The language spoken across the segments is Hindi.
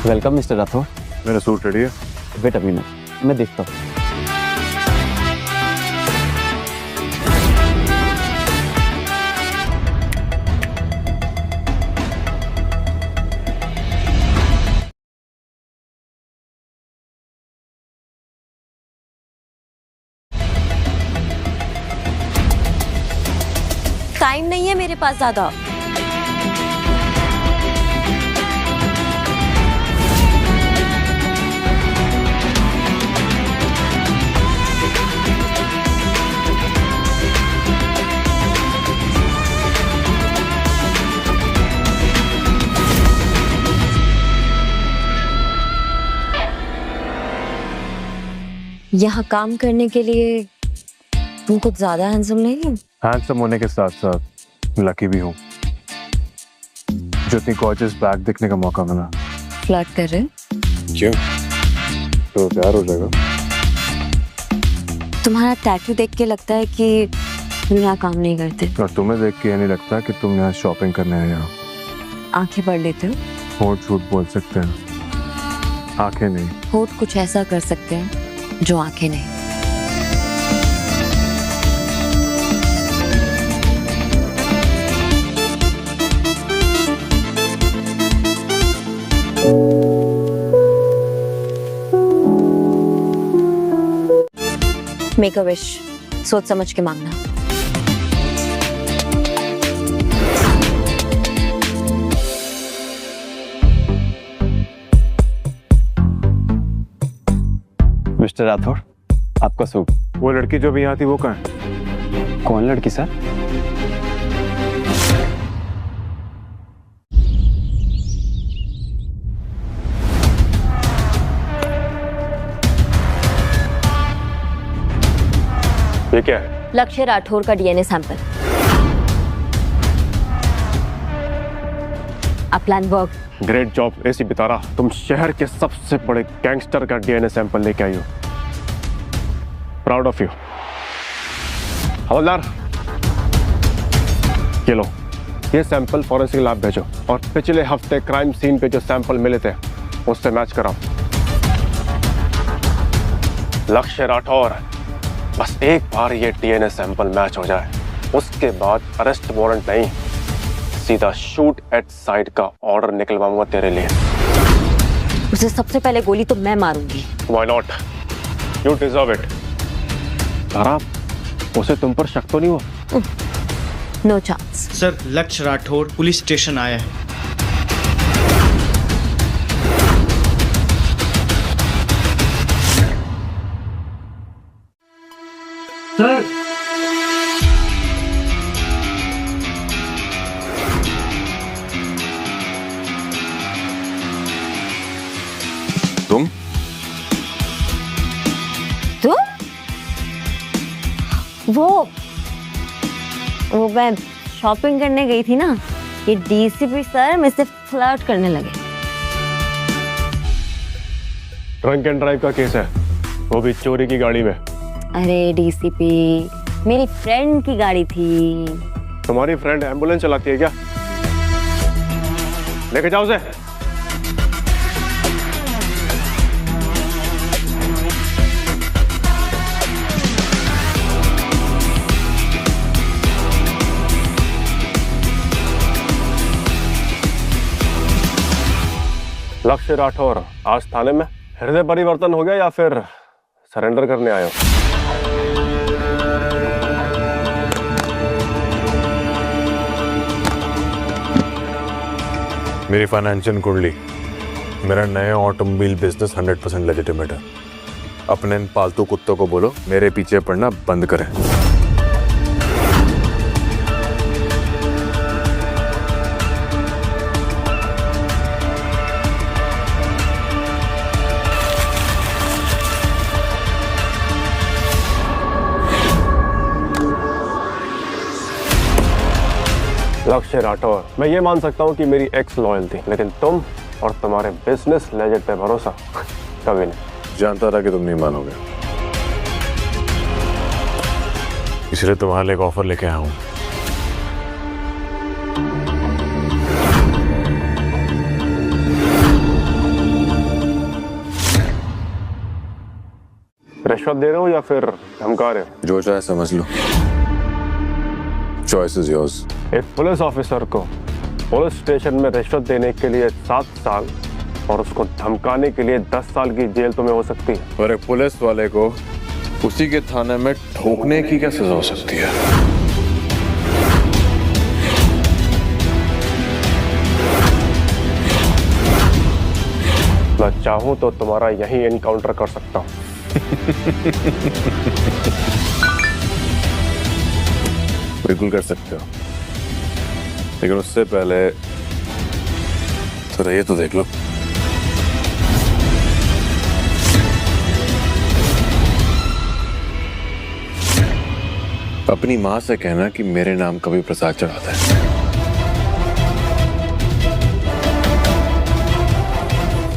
Welcome mister Rathore. मेरा सूट रेडी है। वेट अ मिनट, मैं देखता हूँ। टाइम नहीं है मेरे पास ज्यादा। यहाँ काम करने के लिए तुम कुछ ज्यादा हैंडसम नहीं हो? हैंडसम होने के साथ साथ लकी भी हूँ जो इतनी गॉर्जियस बैग देखने का मौका मिला। फ्लर्ट कर रहे हो? क्यों? तो प्यार हो जाएगा। तुम्हारा टैटू देख के लगता है कि तुम यहाँ काम नहीं करते। और तुम्हें देख के ये नहीं लगता कि तुम यहाँ शॉपिंग करने आए हो। आंखें पढ़ लेते हो? होठ झूठ बोल सकते हैं, आंखें नहीं। होठ कुछ ऐसा कर सकते हैं जो आंखें नहीं। मेक अ विश, सोच समझ के मांगना। मिस्टर राठौर, आपका सूट। वो लड़की जो भी यहाँ थी वो कहाँ है? कौन लड़की सर? ये क्या है? लक्ष्य राठौर का डीएनए सैंपल। अपलान वर्क। ग्रेट जॉब एसी बितारा, तुम शहर के सबसे बड़े गैंगस्टर का डीएनए सैंपल लेके आई हो। Proud of you. हवलदार, ये लो, ये सैंपल फॉरेंसिक लैब भेजो और पिछले हफ्ते क्राइम सीन पे जो सैंपल मिले थे उससे मैच कराओ। लक्ष्य राठौर, बस एक बार ये डीएनए सैंपल मैच हो जाए, उसके बाद अरेस्ट वारंट नहीं, सीधा शूट एट साइट का ऑर्डर निकलवाऊंगा तेरे लिए। उसे सबसे पहले गोली तो मैं मारूंगी। Why not? You deserve it. तारा, उसे तुम पर शक तो नहीं हुआ? No chance. सर, लक्ष्य राठौर पुलिस स्टेशन आया है। सर, तुम? तू? वो मैं शॉपिंग करने गई थी ना, ये डीसीपी सर मुझसे फ्लर्ट करने लगे। ड्रंक एंड ड्राइव का केस है, वो भी चोरी की गाड़ी में। अरे डीसीपी, मेरी फ्रेंड की गाड़ी थी। तुम्हारी फ्रेंड एम्बुलेंस चलाती है क्या? लेके जाओ उसे। लक्ष्य राठौर, आज थाने में हृदय परिवर्तन हो गया या फिर सरेंडर करने आए हो? मेरी फाइनेंशियल कुंडली, मेरा नया ऑटोमोबाइल बिजनेस 100% लेजिटिमेट है। अपने इन पालतू कुत्तों को बोलो मेरे पीछे पड़ना बंद करें। लक्ष्य राठौर, मैं ये मान सकता हूँ कि मेरी एक्स लॉयल थी, लेकिन तुम और तुम्हारे बिजनेस लेजेंड पे भरोसा कभी नहीं। जानता था कि तुम नहीं मानोगे, इसलिए तुम्हारे लिए एक ऑफर लेके आया हूँ। रिश्वत दे रहे हो या फिर धमका रहे हो? जो चाहे समझ लो, चॉइस इज योर्स। एक पुलिस ऑफिसर को पुलिस स्टेशन में रिश्वत देने के लिए 7 साल और उसको धमकाने के लिए 10 साल की जेल तुम्हें हो सकती है। और एक पुलिस वाले को उसी के थाने में ठोकने की क्या सजा हो सकती है? मैं चाहूं तो तुम्हारा यही एनकाउंटर कर सकता हूं। बिल्कुल कर सकते हो, लेकिन उससे पहले थोड़ा ये तो देख लो। अपनी माँ से कहना कि मेरे नाम का भी प्रसाद चढ़ाता है।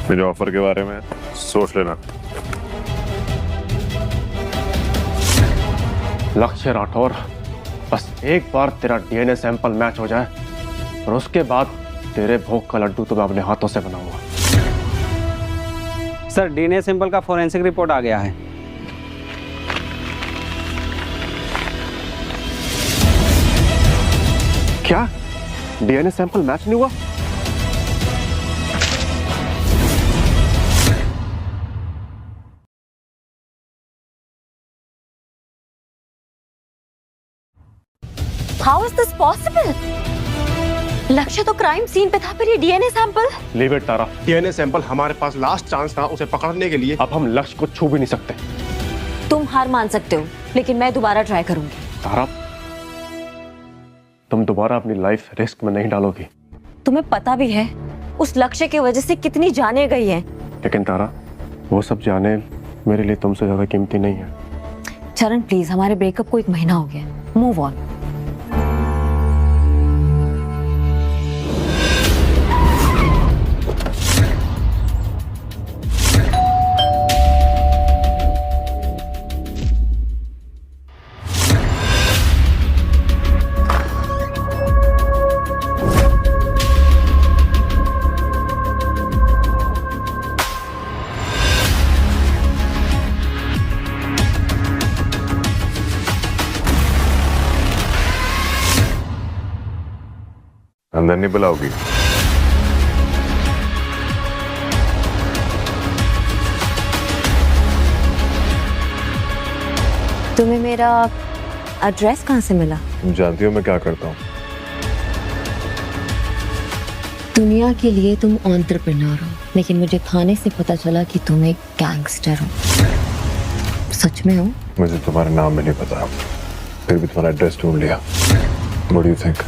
मेरे ऑफर के बारे में सोच लेना। लक्ष्य राठौर, बस एक बार तेरा डीएनए सैंपल मैच हो जाए और उसके बाद तेरे भोग का लड्डू तो मैं अपने हाथों से बनाऊंगा। सर, डीएनए सैंपल का फोरेंसिक रिपोर्ट आ गया है। क्या डीएनए सैंपल मैच नहीं हुआ? How is this possible? लक्ष्य तो क्राइम सीन पे था, फिर ये DNA sample? Leave it Tara, DNA sample हमारे पास लास्ट चांस था उसे पकड़ने के लिए। अब हम लक्ष्य को छू भी नहीं सकते। तुम हार मान सकते हो, लेकिन मैं दोबारा ट्राई करूंगी। तारा, तुम दोबारा अपनी लाइफ रिस्क में नहीं डालोगी। तुम्हें पता भी है उस लक्ष्य की वजह से कितनी जानें गई हैं। लेकिन तारा, वो सब जाने मेरे लिए तुमसे ज्यादा कीमती नहीं है। चरण प्लीज, हमारे ब्रेकअप को 1 महीना हो गया, मूव ऑन। अंदर नहीं बुलाओगी? तुम्हें मेरा एड्रेस कहाँ से मिला? तुम जानती हो मैं क्या करता हूँ। दुनिया के लिए तुम एंटरप्रेन्योर हो, लेकिन मुझे थाने से पता चला कि तुम एक गैंगस्टर हो। सच में हो? मुझे तुम्हारा नाम भी नहीं पता, फिर भी तुम्हारा एड्रेस ढूंढ लिया। What do you think?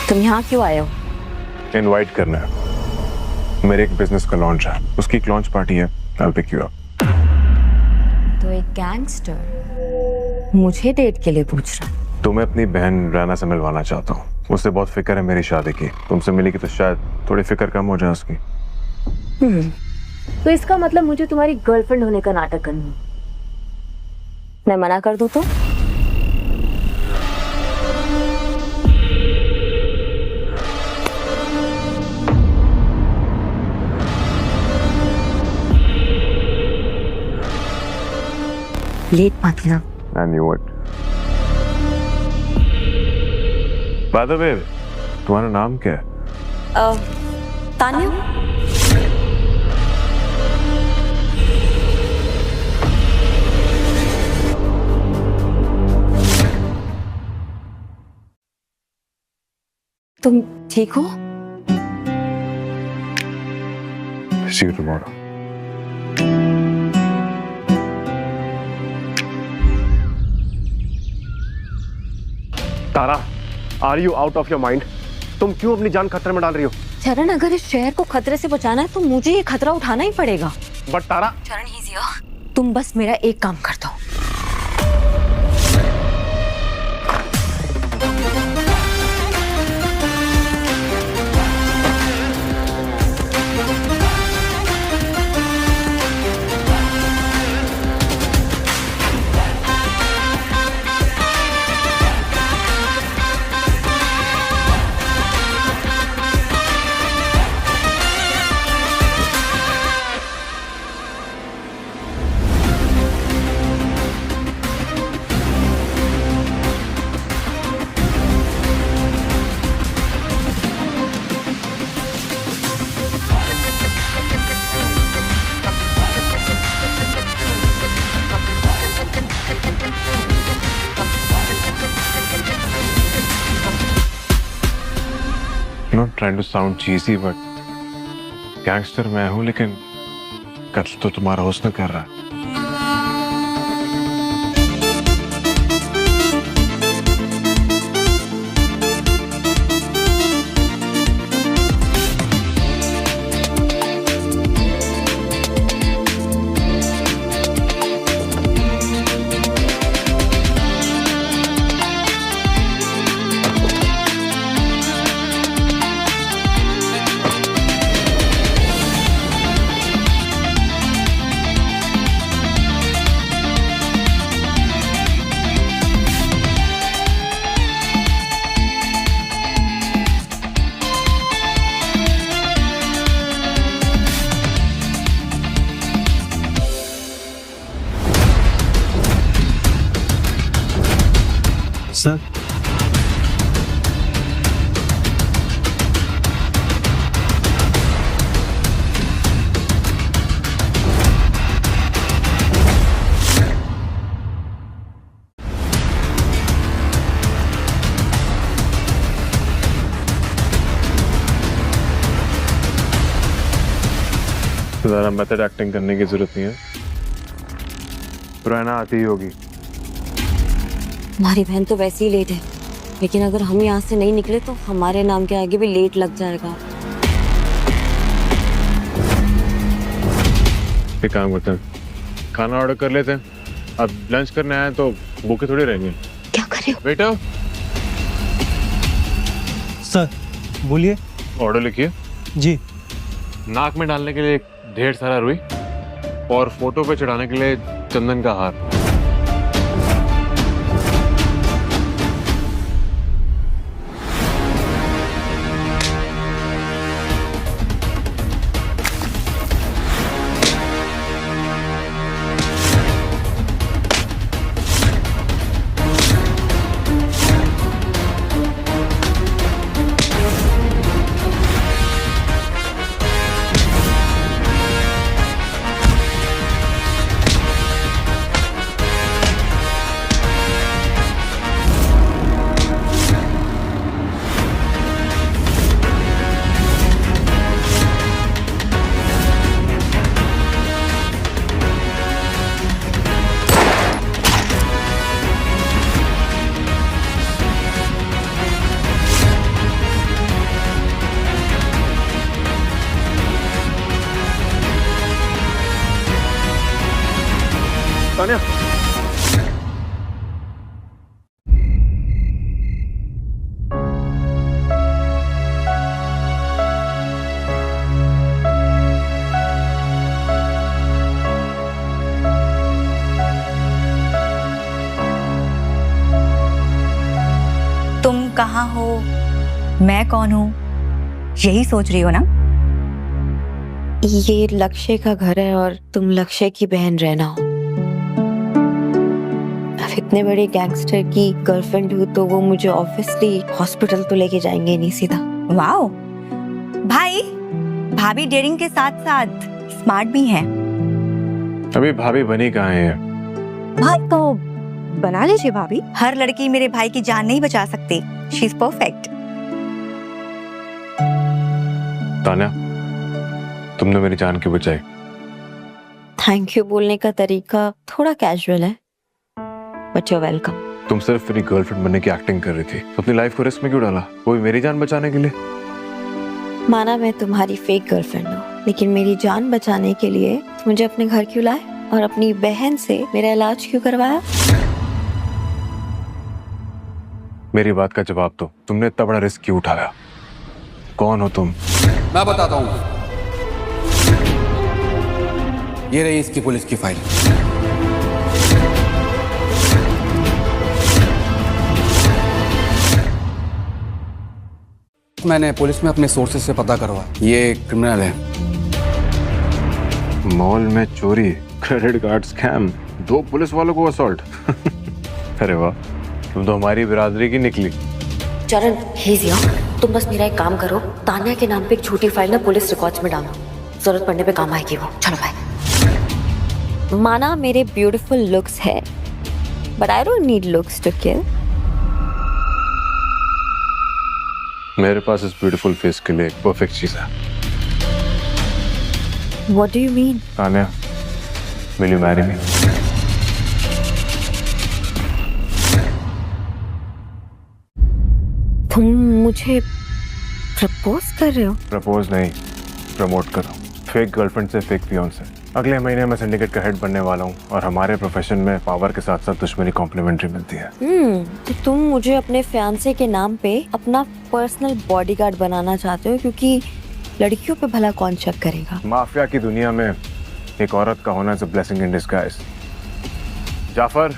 तुम यहाँ क्यों आए हो? इनवाइट करना है। मेरे एक बिजनेस का लॉन्च है, उसकी एक लॉन्च पार्टी है। I'll pick you up। तो एक गैंगस्टर मुझे डेट के लिए पूछ रहा है? तुम्हें अपनी बहन राना से मिलवाना चाहता हूँ। उससे बहुत फिक्र है मेरी शादी की। तुमसे मिलेगी तो शायद थोड़ी फिक्र कम हो जाए उसकी। तो इसका मतलब मुझे तुम्हारी गर्लफ्रेंड होने का नाटक करना है। मैं मना कर दूं तो? लेट मत ना। I knew it। By the way, तुम्हारा नाम क्या है? तान्या। तुम ठीक हो? See you tomorrow। Tara, are you out of your mind? तुम क्यों अपनी जान खतरे में डाल रही हो? चरण, अगर इस शहर को खतरे से बचाना है तो मुझे ये खतरा उठाना ही पड़ेगा। बट तारा, चरण, तुम बस मेरा एक काम कर दो। trying to sound cheesy, but gangster मैं हूं, लेकिन कत्ल तो तुम्हारा हुस्न कर रहा है। सर ज़्यादा मेथड एक्टिंग करने की जरूरत नहीं है, पुराना आती ही होगी। हमारी बहन तो वैसे ही लेट है, लेकिन अगर हम यहाँ से नहीं निकले तो हमारे नाम के आगे भी लेट लग जाएगा। एक काम करते हैं, खाना ऑर्डर कर लेते हैं। अब लंच करने आए तो भूखे थोड़ी रहेंगे। क्या करें? बेटा सर बोलिए। ऑर्डर लिखिए। जी। नाक में डालने के लिए ढेर सारा रुई और फोटो पे चढ़ाने के लिए चंदन का हार। तान्या, तुम कहाँ हो, मैं कौन हूँ, यही सोच रही हो ना? ये लक्ष्य का घर है और तुम लक्ष्य की बहन रहना हो। अब इतने बड़े गैंगस्टर की गर्लफ्रेंड हूँ तो वो मुझे ऑब्वियसली हॉस्पिटल तो लेके जाएंगे नहीं सीधा। वाओ, भाई भाभी डेयरिंग के साथ साथ स्मार्ट भी हैं। अभी भाभी बनी कहाँ है? भाई तो बना लीजिए भाभी। हर लड़की मेरे भाई की जान नहीं बचा सकती। She is perfect. तान्या, तुमने मेरी जान क्यों बचाई? थैंक यू बोलने का तरीका थोड़ा कैजुअल है, बट यू वेलकम। तुम सिर्फ मेरी गर्लफ्रेंड बनने की एक्टिंग कर रही थी, तो अपनी लाइफ को रिस्क में क्यों डाला? वो भी मेरी जान बचाने के लिए। माना मैं तुम्हारी फेक गर्लफ्रेंड हूँ, लेकिन मेरी जान बचाने के लिए मुझे अपने घर क्यों लाए और अपनी बहन से मेरा इलाज क्यों करवाया? मेरी बात का जवाब दो, तुमने इतना बड़ा रिस्क क्यों उठाया? कौन हो तुम? मैं बताता हूँ। ये रही इसकी पुलिस की फाइल। मैंने पुलिस में अपने सोर्सेज से पता करवा, ये क्रिमिनल है। मॉल में चोरी, क्रेडिट कार्ड स्कैम, 2 पुलिस वालों को असॉल्ट। अरे वाह, तुम तो हमारी बिरादरी की निकली। चरण, तुम बस मेरा एक काम करो, तान्या के नाम पे एक छोटी फाइल ना पुलिस रिकॉर्ड्स में डालो, जरूरत पड़ने पे काम आएगी वो। चलो भाई। माना मेरे ब्यूटीफुल लुक्स है, but I don't need looks to kill. मेरे पास इस ब्यूटीफुल फेस के लिए एक परफेक्ट चीज है। What do you mean? Tanya, will you marry me? तुम मुझे प्रपोज कर रहे हो? प्रपोज नहीं, प्रमोट करो। फेक गर्लफ्रेंड से फेक फियांसे। अगले महीने मैं सिंडिकेट का हेड बनने वाला हूँ और हमारे प्रोफेशन में पावर के साथ साथ दुश्मनी कॉम्प्लीमेंट्री मिलती है। तो तुम मुझे अपने फियांसे के नाम पे अपना पर्सनल बॉडीगार्ड बनाना चाहते हो, क्योंकि लड़कियों पे भला कौन शक करेगा? माफिया की दुनिया में एक औरत का होना is a blessing in disguise. Jafar,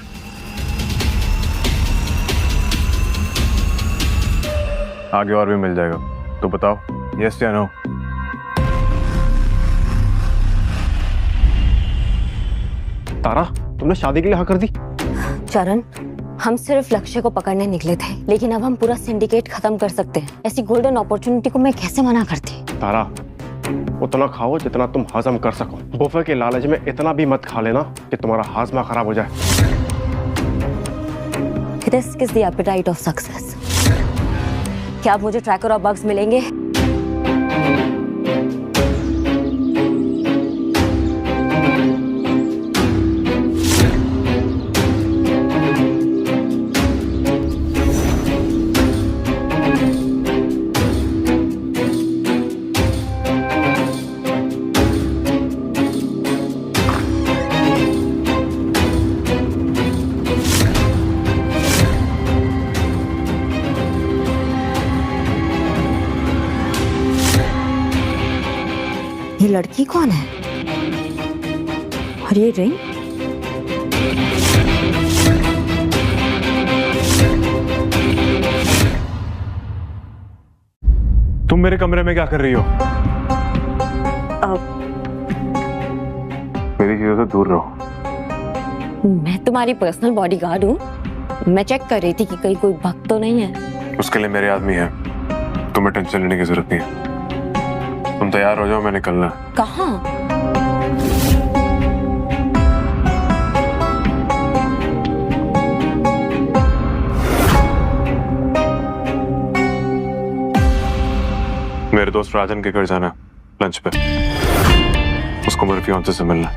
आगे और भी मिल जाएगा, तो बताओ यस या नो? तारा, तुमने शादी के लिए हाँ कर दी? चरण, हम सिर्फ लक्ष्य को पकड़ने निकले थे, लेकिन अब हम पूरा सिंडिकेट खत्म कर सकते हैं। ऐसी गोल्डन अपॉर्चुनिटी को मैं कैसे मना करती? तारा, उतना खाओ जितना तुम हजम कर सको। बुफे के लालच में इतना भी मत खा लेना कि तुम्हारा हाजमा खराब हो जाए। Risk is the appetite of success. क्या अब मुझे ट्रैकर और बग्स मिलेंगे? ये लड़की कौन है? और ये रिंग? तुम मेरे कमरे में क्या कर रही हो? मेरी चीजों से दूर रहो। मैं तुम्हारी पर्सनल बॉडीगार्ड हूँ। मैं चेक कर रही थी कि कहीं कोई भक्त तो नहीं है। उसके लिए मेरे आदमी है, तुम्हें टेंशन लेने की जरूरत नहीं है। तुम तैयार हो जाओ, मैं निकलना है। कहाँ? मेरे दोस्त राजन के घर जाना है लंच पे। उसको मेरे फियांसे से मिलना।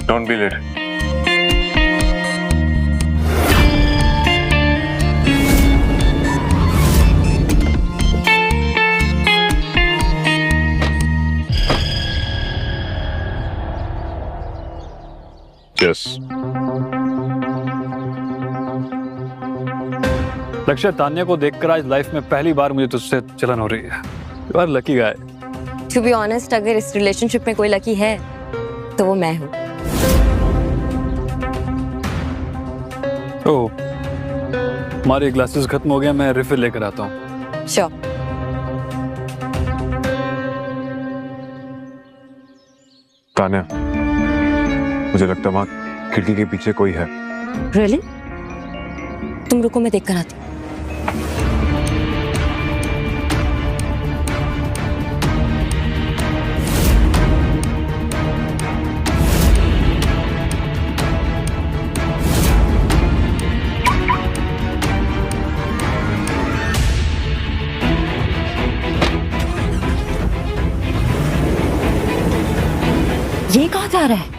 Don't be late. Yes. Lakshya, Tanya को देखकर आज लाइफ में पहली बार मुझे तुझसे जलन हो रही है। You are lucky guy. To be honest, अगर इस रिलेशनशिप में कोई लकी है तो वो मैं हूँ। ओह, हमारे ग्लासेस खत्म हो गए, मैं रिफिल लेकर आता हूँ। श्योर। तान्या, मुझे लगता है वहाँ खिड़की के पीछे कोई है। रियली? तुम रुको, मैं देख कर आती हूँ। ये कहाँ जा रहा है?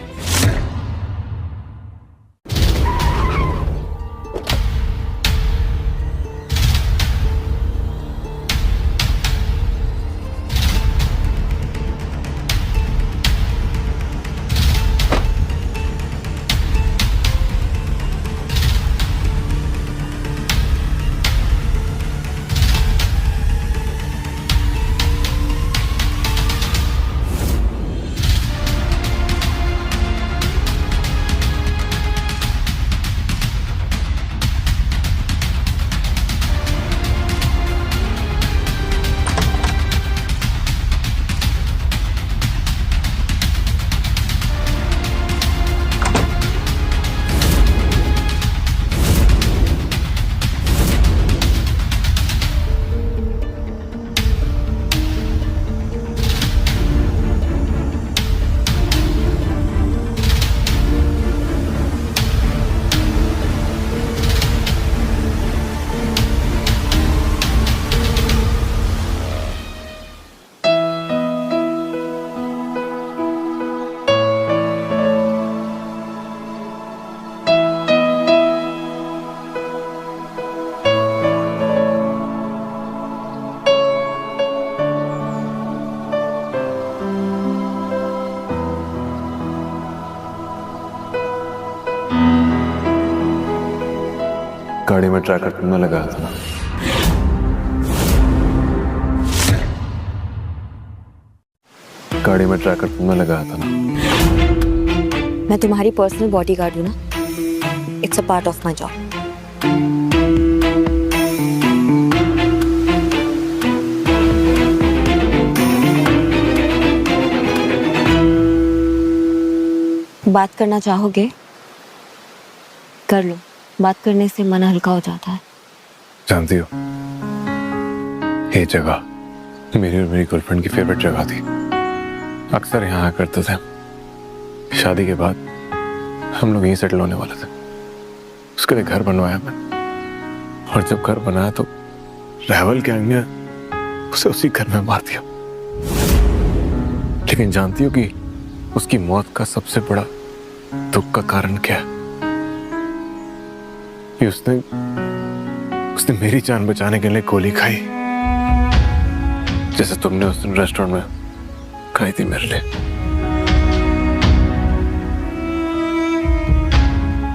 गाड़ी में ट्रैकर तुमने लगाया था ना? गाड़ी में ट्रैकर तुमने लगाया था ना? मैं तुम्हारी पर्सनल बॉडीगार्ड हूँ ना, it's a part of my job. बात करना चाहोगे? कर लो, बात करने से मन हल्का हो जाता है। जानती हो, ये जगह मेरी और मेरी गर्लफ्रेंड की फेवरेट जगह थी। अक्सर यहाँ आया करते थे। शादी के बाद हम लोग यहीं सेटल होने वाले थे। उसके लिए घर बनवाया मैं, और जब घर बनाया तो रावल गैंग ने उसे उसी घर में मार दिया। लेकिन जानती हो कि उसकी मौत का सबसे बड़ा दुख का कारण क्या है? कि उसने मेरी जान बचाने के लिए गोली खाई, जैसे तुमने उस दिन रेस्टोरेंट में खाई थी मेरे लिए।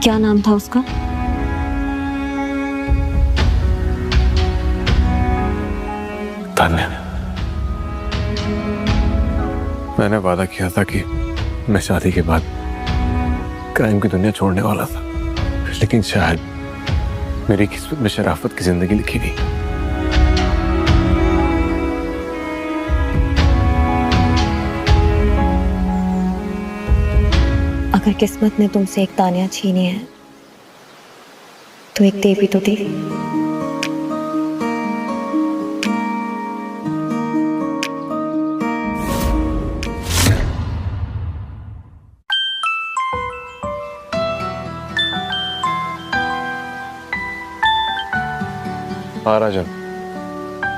क्या नाम था उसका? तान्या। मैंने वादा किया था कि मैं शादी के बाद क्राइम की दुनिया छोड़ने वाला था, लेकिन शायद मेरी किस्मत में शराफत की जिंदगी लिखी नहीं। अगर किस्मत ने तुमसे एक तानिया छीनी है तो एक दे भी तो दी। हाँ राजन,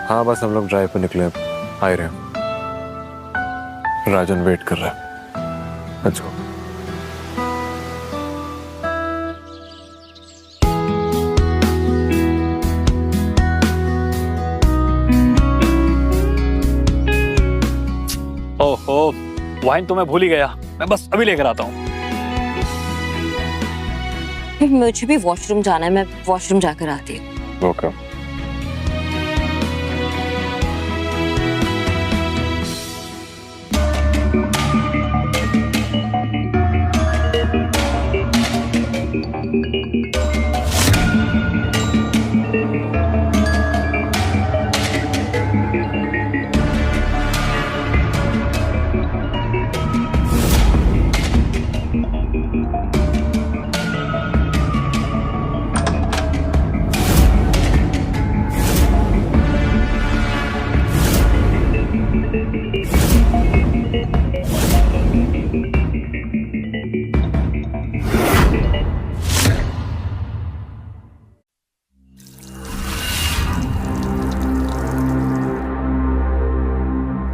हाँ बस हम लोग ड्राइव पे निकले, आ ही रहे हैं। राजन वेट कर रहा है। Let's go. ओहो, वाइन तो मैं भूल ही गया। मैं बस अभी लेकर आता हूँ। मुझे भी वॉशरूम जाना है, मैं वॉशरूम जाकर आती हूँ। ओके।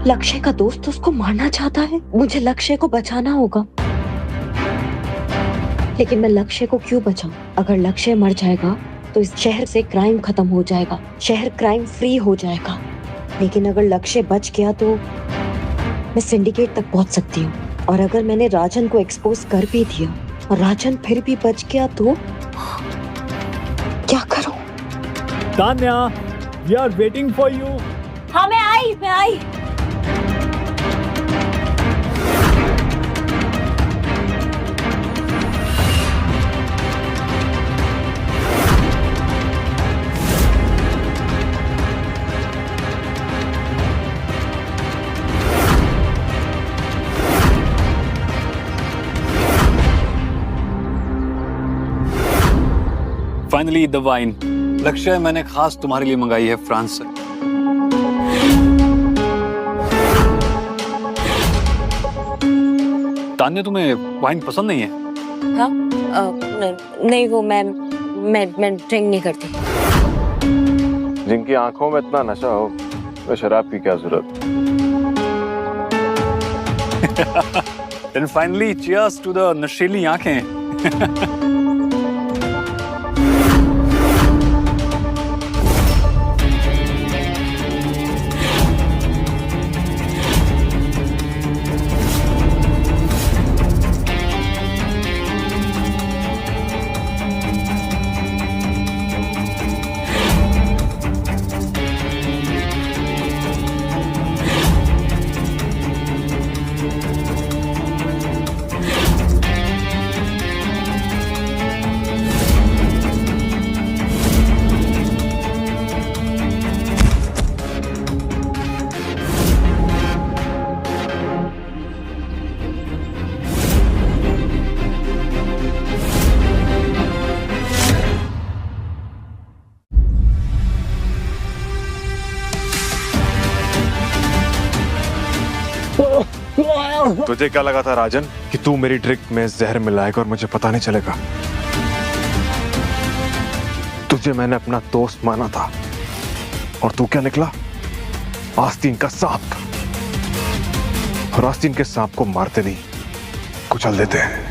लक्ष्य का दोस्त उसको मारना चाहता है। मुझे लक्ष्य को बचाना होगा, लेकिन मैं लक्ष्य को क्यों बचाऊं? अगर लक्ष्य मर जाएगा तो इस शहर से क्राइम खत्म हो जाएगा, शहर क्राइम फ्री हो जाएगा। लेकिन अगर लक्ष्य बच गया तो मैं सिंडिकेट तक पहुंच सकती हूँ। और अगर मैंने राजन को एक्सपोज कर भी दिया और राजन फिर भी बच गया तो क्या करूं? Tanya, we are waiting for you. हाँ मैं आई। Finally the wine. लक्ष्य मैंने खास तुम्हारे लिए मंगाई है फ्रांस से। तान्या, तुम्हें वाइन पसंद नहीं है? हाँ नहीं, वो मैं ड्रिंक नहीं करती। जिनकी आंखों में इतना नशा हो तो शराब की क्या जरूरत? Then finally, cheers to the नशीली आंखें। तुझे क्या लगा था राजन कि तू मेरी ड्रिंक में जहर मिलाएगा और मुझे पता नहीं चलेगा? तुझे मैंने अपना दोस्त माना था और तू क्या निकला? आस्तीन का सांप। और आस्तीन के सांप को मारते नहीं, कुचल देते हैं।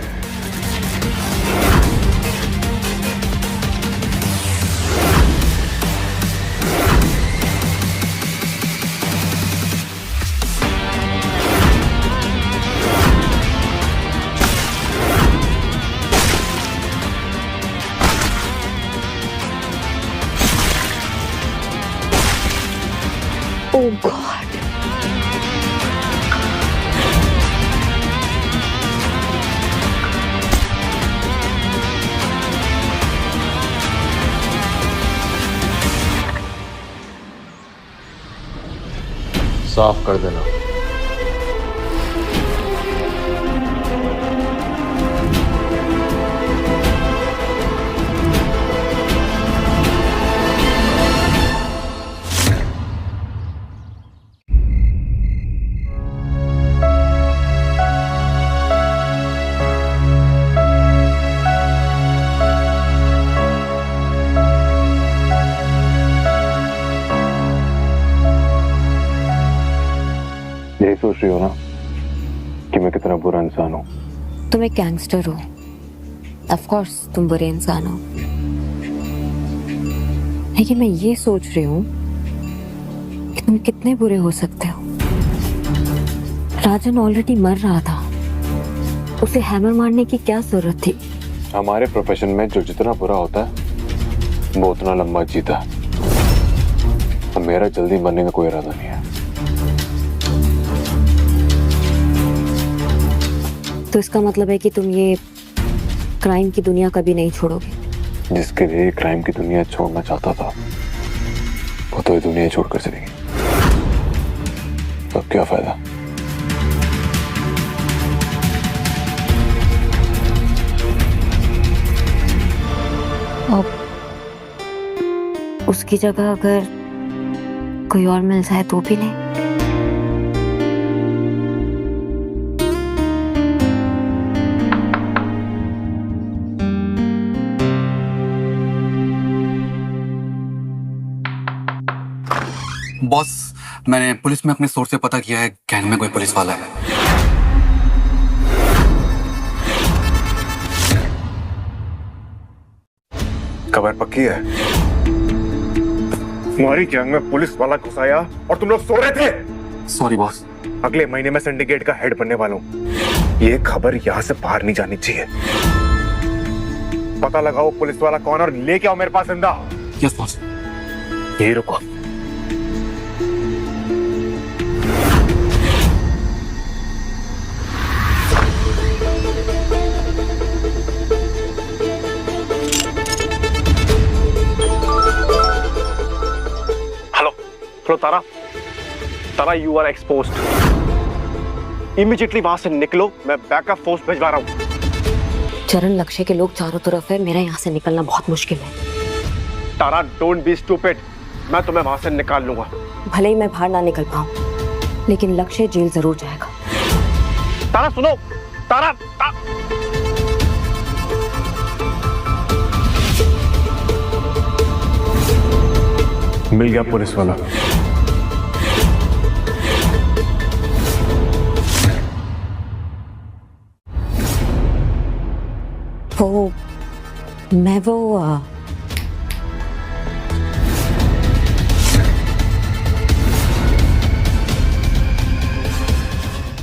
Oh God. साफ कर देना। यही सोच रही हो ना कि मैं कितना बुरा इंसान हूं? तुम एक गैंगस्टर हो, ऑफ कोर्स तुम बुरे इंसान हो, लेकिन मैं ये सोच रही हूँ कि तुम कितने बुरे हो सकते हो। राजन ऑलरेडी मर रहा था, उसे हैमर मारने की क्या जरूरत थी? हमारे प्रोफेशन में जो जितना बुरा होता है वो उतना लंबा जीता है। और मेरा जल्दी मरने का कोई इरादा नहीं है। तो इसका मतलब है कि तुम ये क्राइम की दुनिया कभी नहीं छोड़ोगे? जिसके लिए क्राइम की दुनिया छोड़ना चाहता था वो तो ये दुनिया छोड़ कर चलेगी। तो क्या फायदा? और उसकी जगह अगर कोई और मिल जाए तो भी नहीं? बॉस, मैंने पुलिस में अपने सोर्स से पता किया है, गैंग में कोई पुलिस वाला है। खबर पक्की है? तुम्हारी गैंग में पुलिस वाला घुसाया और तुम लोग सो रहे थे? Sorry boss. अगले महीने में सिंडिकेट का हेड बनने वाला हूं। ये खबर यहां से बाहर नहीं जानी चाहिए। पता लगाओ पुलिस वाला कौन और लेके आओ मेरे पास जिंदा। Yes boss. यही रुको। Hello Tara, Tara you are exposed. Immediately वहां से निकलो, मैं बैकअप फोर्स भिजवा रहा हूं। चरण, लक्ष्य के लोग चारों तरफ है, मेरा यहाँ से निकलना बहुत मुश्किल है। तारा डोंट बी स्टूपिड, मैं तुम्हें वहां से निकाल लूंगा। भले ही मैं बाहर ना निकल पाऊं, लेकिन लक्ष्य जेल जरूर जाएगा। तारा सुनो, तारा, मिल गया पुलिस वाला। वो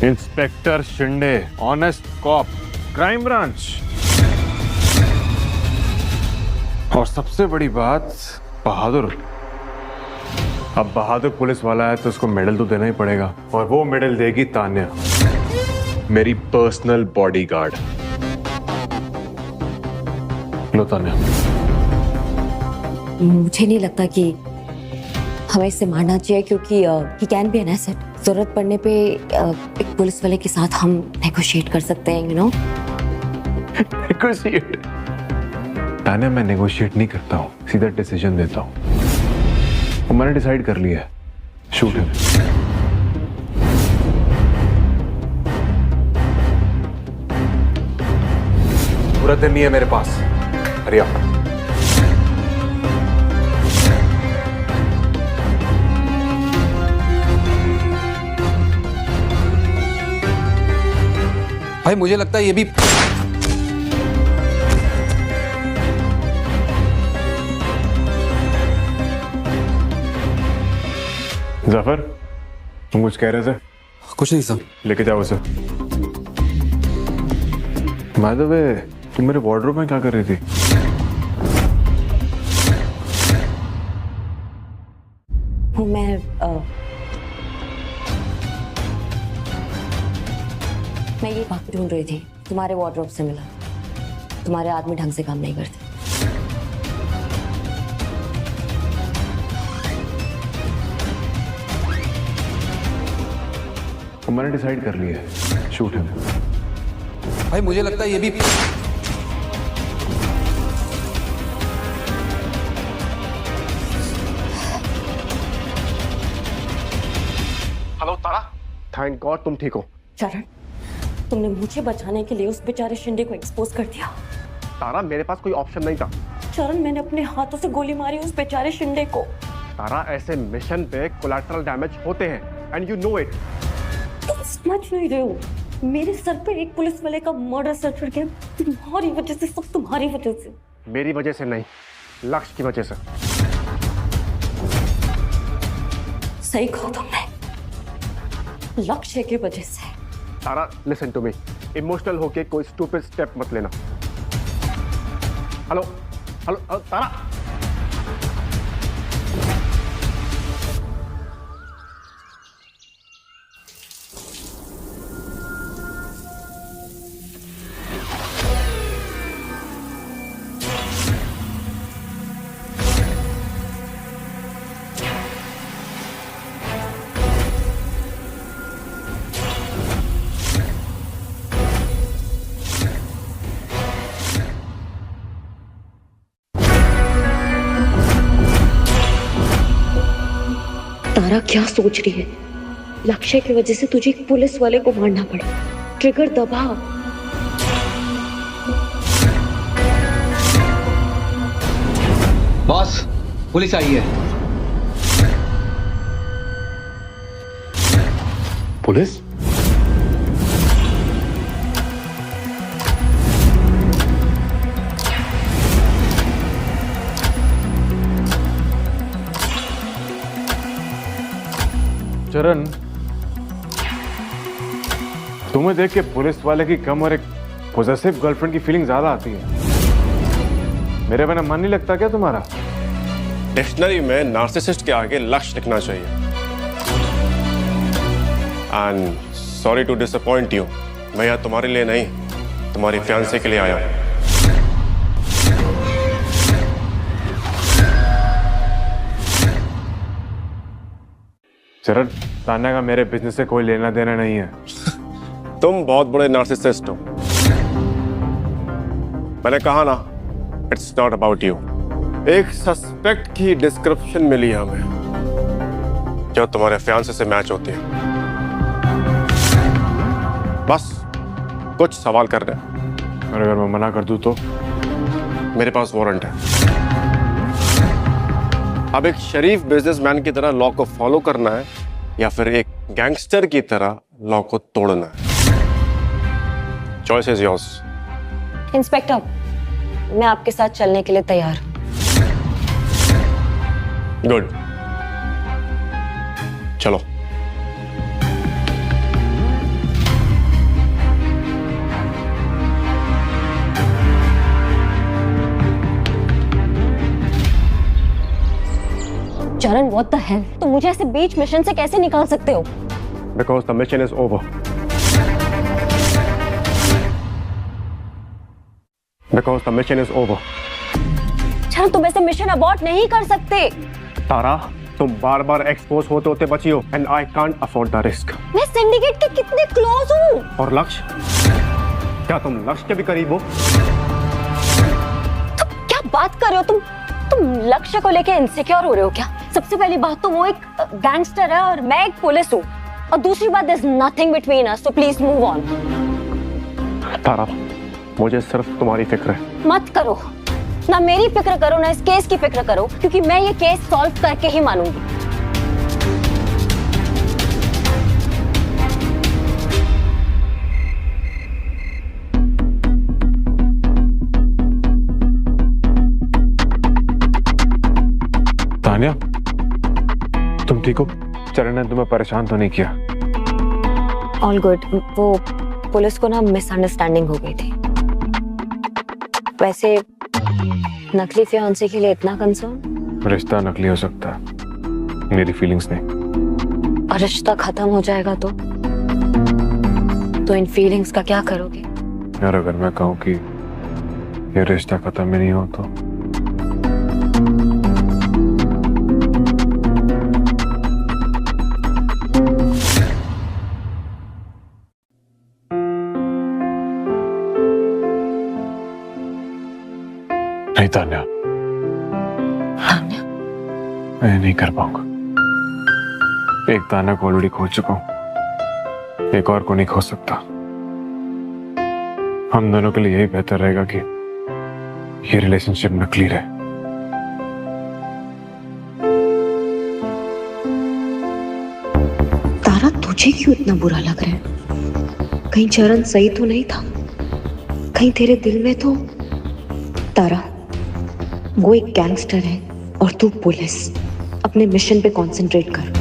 inspector Shinde, honest cop, crime branch. और सबसे बड़ी बात, बहादुर। अब बहादुर पुलिस वाला है तो उसको मेडल तो देना ही पड़ेगा, और वो मेडल देगी तान्या, मेरी पर्सनल बॉडीगार्ड। लो तान्या। मुझे नहीं लगता कि हमें इसे मारना चाहिए, क्योंकि he can be an asset. जरूरत पड़ने पे एक पुलिस वाले के साथ हम नेगोशिएट कर सकते हैं, यू नो। नेगोशिएट? तान्या, मैं नेगोशिएट नहीं करता हूँ, सीधा डिसीजन देता हूँ। और मैंने डिसाइड कर लिया है, शूट हिम। पूरा दिन नहीं है मेरे पास। हरी आप। भाई मुझे लगता है ये भी जाफर, तुम कुछ कह रहे थे? कुछ नहीं सर। लेके जाओ उसे। बाय द वे, तुम मेरे वार्डरोब में क्या कर रही थी? मैं ये बात ढूंढ रही थी, तुम्हारे वार्डरोब से मिला। तुम्हारे आदमी ढंग से काम नहीं करते। मैंने डिसाइड कर लिया है, शूट हिम। भाई मुझे लगता है ये भी हेलो तारा, थैंक गॉड तुम ठीक हो। चरण, तुमने मुझे बचाने के लिए उस बेचारे शिंदे को एक्सपोज कर दिया। तारा, मेरे पास कोई ऑप्शन नहीं था। चरण, मैंने अपने हाथों से गोली मारी उस बेचारे शिंदे को। तारा, ऐसे मिशन पे कोलैटरल डैमेज होते हैं एंड यू नो इट। तुम समझ नहीं रहे हो, मेरे सर पे एक पुलिस वाले का मर्डर सर चढ़ गया। तुम्हारी वजह से, सब तुम्हारी वजह से। मेरी वजह से नहीं, लक्ष्य की वजह से। सही कहा तुमने, लक्ष्य की वजह से। तारा, लिसन टू मी, इमोशनल होके कोई स्टूपिड स्टेप मत लेना। हेलो हेलो तारा, तारा क्या सोच रही है? लक्ष्य की वजह से तुझे एक पुलिस वाले को मारना पड़ा। ट्रिगर दबा। बॉस, पुलिस आई है। पुलिस? चरण, तुम्हें देख के पुलिस वाले की कम और एक पॉजेसिव गर्लफ्रेंड की फीलिंग ज्यादा आती है। मेरे बिना मन नहीं लगता क्या तुम्हारा? डिक्शनरी में नार्सिसिस्ट के आगे लक्ष्य लिखना चाहिए। And sorry to disappoint you, मैं यहाँ तुम्हारे लिए नहीं, तुम्हारी फियांसे के लिए आया हूँ। चरण, तान्या का मेरे बिजनेस से कोई लेना देना नहीं है। तुम बहुत बड़े नार्सिसिस्ट हो। मैंने कहा ना, इट्स नॉट अबाउट यू। एक सस्पेक्ट की डिस्क्रिप्शन मिली हमें जो तुम्हारे फियांसे से मैच होती है। बस कुछ सवाल कर रहे हैं। और अगर मैं मना कर दूं तो? मेरे पास वारंट है। अब एक शरीफ बिजनेसमैन की तरह लॉ को फॉलो करना है या फिर एक गैंगस्टर की तरह लॉ को तोड़ना है? Choice is yours. इंस्पेक्टर, मैं आपके साथ चलने के लिए तैयार हूं। गुड, चलो। चरण, व्हाट द हेल? तुम मुझे ऐसे बीच मिशन से कैसे निकाल सकते हो? Because the mission is over. Because the mission is over. चरण, तुम ऐसे मिशन अबॉर्ट नहीं कर सकते। तारा, तुम बार बार एक्सपोज होते होते बची हो and I can't afford the risk. मैं सिंडिकेट के कितने क्लोज हूँ। और लक्ष्य, क्या तुम लक्ष्य के भी करीब हो? तुम क्या बात कर रहे हो? तुम लक्ष्य को लेके इनसिक्योर हो रहे हो क्या? सबसे पहली बात तो वो एक गैंगस्टर है और मैं एक पुलिस हूँ, और दूसरी बात, there's nothing between us, so please move on. तारा, मुझे सिर्फ तुम्हारी फिक्र है। मत करो, ना मेरी फिक्र करो ना इस केस की फिक्र करो, क्योंकि मैं ये केस सॉल्व करके ही मानूंगी। तान्या, तुम ठीक हो? चरण ने तुम्हें परेशान तो नहीं किया? All good. वो पुलिस को ना मिसअंडरस्टैंडिंग हो गई थी। वैसे नकली फियांसे के लिए इतना कंसर्न? रिश्ता नकली हो सकता है, मेरी फीलिंग्स नहीं। और रिश्ता खत्म हो जाएगा तो इन फीलिंग्स का क्या करोगे? यार अगर मैं कहूँ कि ये रिश्ता खत्म ही नहीं हो तो नहीं तान्या, मैं नहीं कर पाऊंगा। एक तान्या को ऑलरेडी खो चुका हूं, एक और को नहीं खो सकता। हम दोनों के लिए यही बेहतर रहेगा कि ये रिलेशनशिप नकली रहे। तारा, तुझे क्यों इतना बुरा लग रहा है? कहीं चरण सही तो नहीं था? कहीं तेरे दिल में तो? तारा, वो एक गैंगस्टर है और तू पुलिस। अपने मिशन पे कंसंट्रेट कर।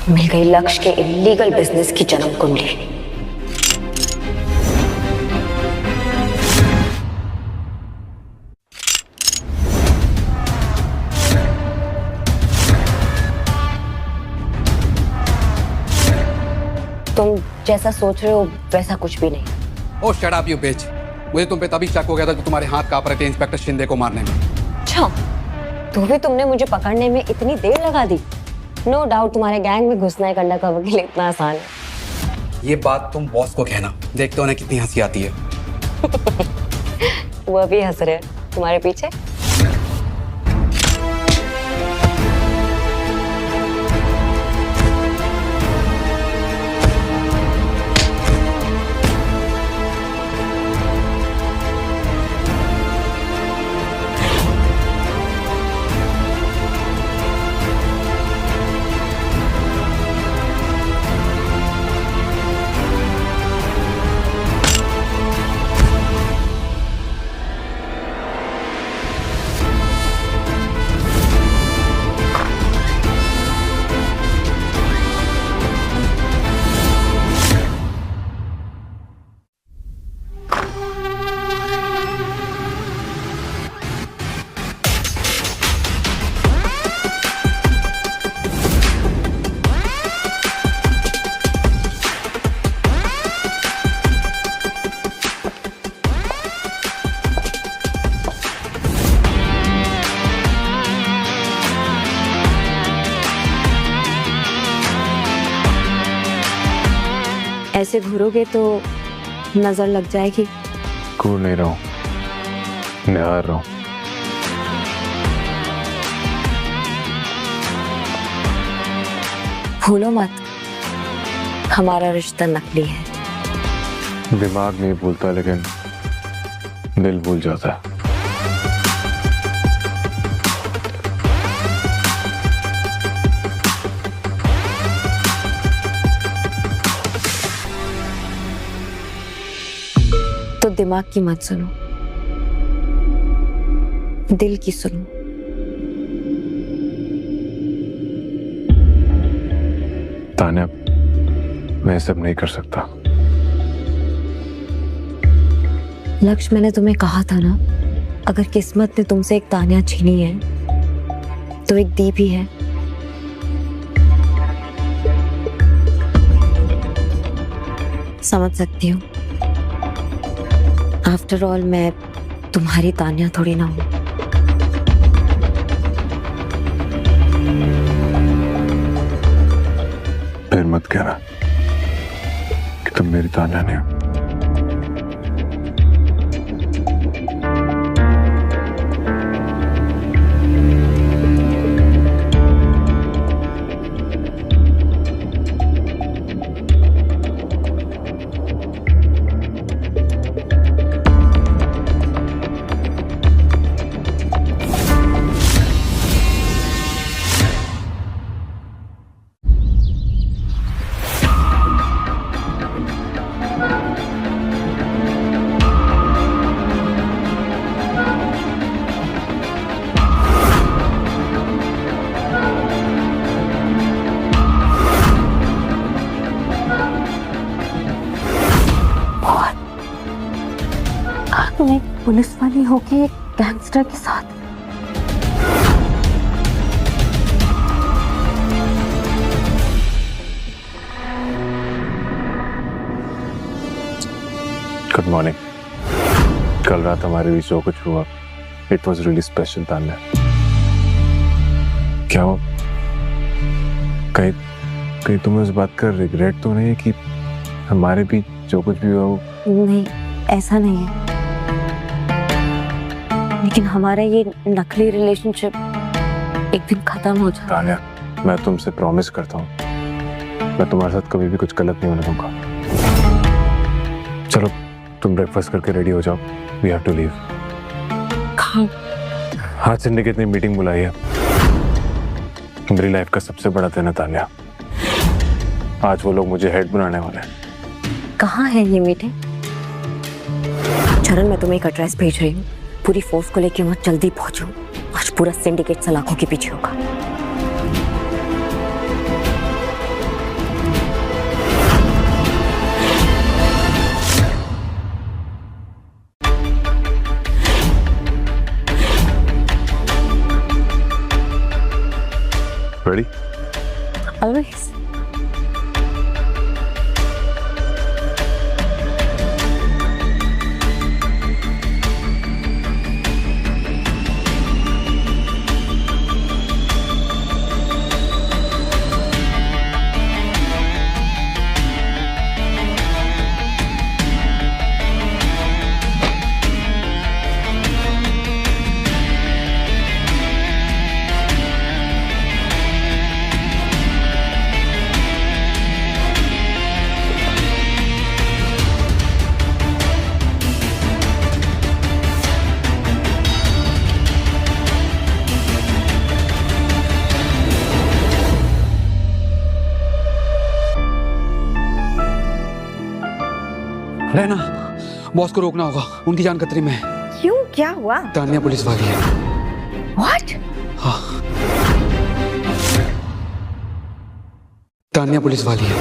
मिल गई लक्ष्य के इलीगल बिजनेस की जन्म कुंडली। तुम जैसा सोच रहे हो वैसा कुछ भी नहीं। ओ शट अप यू बिच। मुझे तुम पे तभी शक हो गया था जब तुम्हारे हाथ कांप रहे थे इंस्पेक्टर शिंदे को मारने में। अच्छा, तो भी तुमने मुझे पकड़ने में इतनी देर लगा दी। नो डाउट तुम्हारे गैंग में घुसना एक अंडा का वकील इतना आसान है। ये बात तुम बॉस को कहना, देखते उन्हें कितनी हंसी आती है। वो भी हंस रहे हैं तुम्हारे पीछे। ऐसे घूरोगे तो नजर लग जाएगी। घूर नहीं रहा हूं, निहार रहा हूं। भूलो मत, हमारा रिश्ता नकली है। दिमाग नहीं भूलता लेकिन दिल भूल जाता है। तो दिमाग की मत सुनो, दिल की सुनो। तान्या, मैं सब नहीं कर सकता। लक्ष्य, मैंने तुम्हें कहा था ना, अगर किस्मत ने तुमसे एक तान्या छीनी है तो एक दी भी है। समझ सकती हूँ। आफ्टर ऑल मैं तुम्हारी तान्या थोड़ी ना हूं। मत कहना कि तुम मेरी तान्या नहीं हो। तुम एक पुलिस वाली होके एक गैंगस्टर के साथ। Good morning. कल रात हमारे बीच जो कुछ हुआ, it was really special Tanya. क्या हो, कहीं कहीं तुम्हें उस बात का रिग्रेट तो नहीं है कि हमारे बीच जो कुछ भी हुआ वो? नहीं, ऐसा नहीं है, लेकिन हमारा ये नकली रिलेशनशिप एक दिन खत्म हो जाए। तान्या, मैं तुमसे प्रॉमिस करता हूँ, मैं तुम्हारे साथ कभी भी कुछ गलत नहीं होने दूंगा। चलो तुम ब्रेकफास्ट करके रेडी हो जाओ, वी हैव टू लीव। आज सिंडिकेट ने मीटिंग बुलाई है, मेरी लाइफ का सबसे बड़ा दिन है तान्या। आज वो लोग मुझे हेड बनाने वाले हैं। कहाँ है ये मीटिंग? चरण, मैं तुम्हें एक एड्रेस भेज रही हूँ, पूरी फोर्स को लेके वहां जल्दी पहुंचो। आज पूरा सिंडिकेट सलाखों के पीछे होगा। रेडी? ऑलवेज। रहना, बॉस को रोकना होगा, उनकी जान खतरे में है। क्यों, क्या हुआ? तान्या पुलिस वाली है। What? हाँ, तान्या पुलिस वाली है।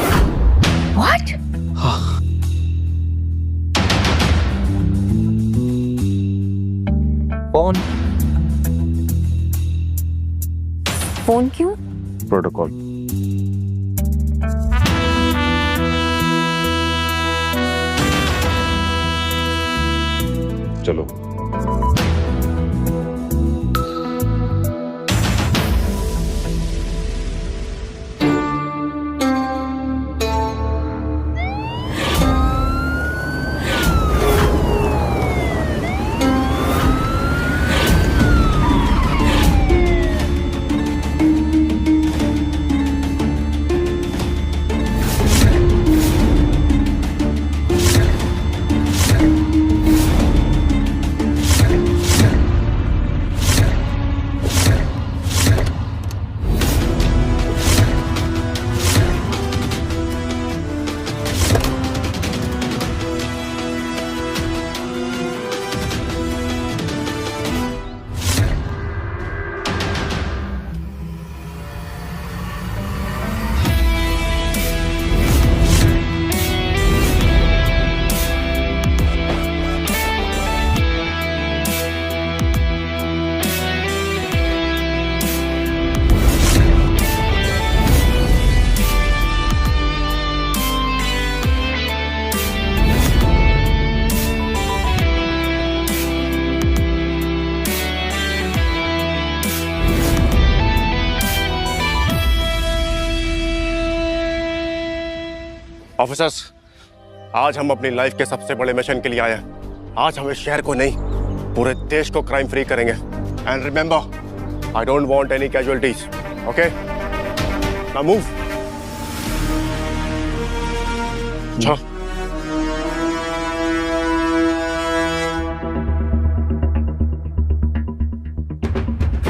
What? हाँ, कौन? फोन क्यों? प्रोटोकॉल। चलो। ऑफिसर्स, आज हम अपनी लाइफ के सबसे बड़े मिशन के लिए आए हैं। आज हम इस शहर को नहीं, पूरे देश को क्राइम फ्री करेंगे। And remember, I don't want any casualties. Okay, now move. चलो।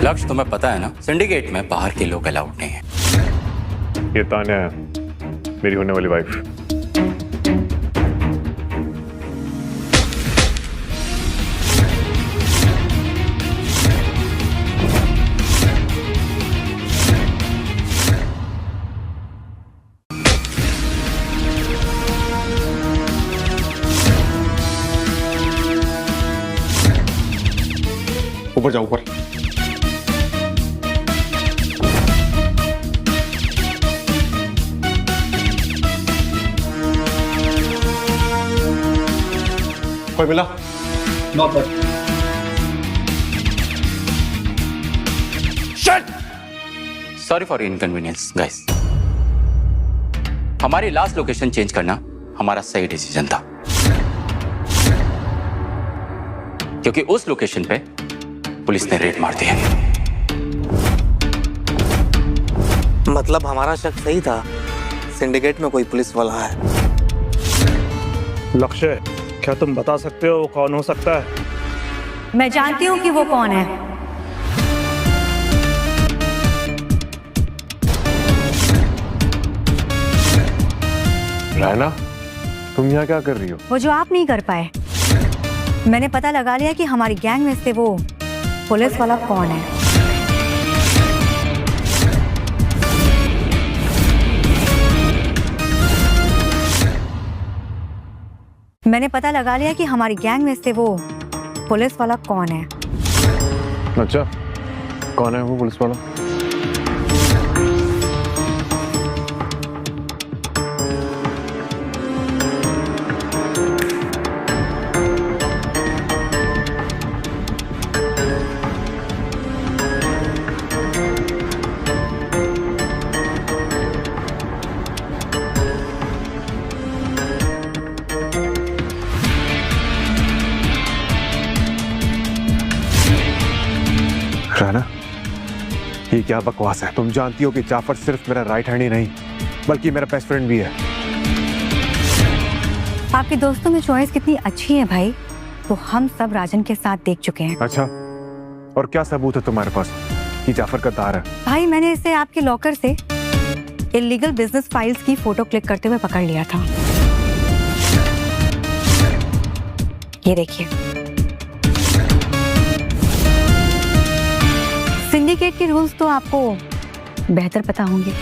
लक्ष्य, तुम्हें पता है ना, सिंडिकेट में बाहर के लोग अलाउड नहीं है। ये तान्या है, मेरी होने वाली वाइफ। ऊपर जाओ, ऊपर। कोई मिला? Sorry for inconvenience guys. हमारी लास्ट लोकेशन चेंज करना हमारा सही डिसीजन था, क्योंकि उस लोकेशन पे पुलिस ने रेड मार दिया। मतलब हमारा शक सही था, सिंडिकेट में कोई पुलिस वाला है। लक्ष्य, क्या तुम बता सकते हो वो कौन हो सकता है? मैं जानती हूँ कि वो कौन है। रायना, तुम यहाँ क्या कर रही हो? वो जो आप नहीं कर पाए। मैंने पता लगा लिया कि हमारी गैंग में से वो पुलिस वाला कौन है। मैंने पता लगा लिया कि हमारी गैंग में से वो पुलिस वाला कौन है। अच्छा, कौन है वो पुलिस वाला? राना, ये क्या बकवास है? तुम जानती हो कि जाफर सिर्फ मेरा राइट हैंड ही नहीं, बल्कि मेरा बेस्ट फ्रेंड भी है। आपके दोस्तों में चॉइस कितनी अच्छी है भाई, तो हम सब राजन के साथ देख चुके हैं। अच्छा, और क्या सबूत है तुम्हारे पास कि जाफर का तार है? भाई, मैंने इसे आपके लॉकर से इलीगल बिजनेस फाइल्स की फोटो क्लिक करते हुए पकड़ लिया था। ये देखिए, सिंडिकेट के रूल्स तो आपको बेहतर पता होंगे।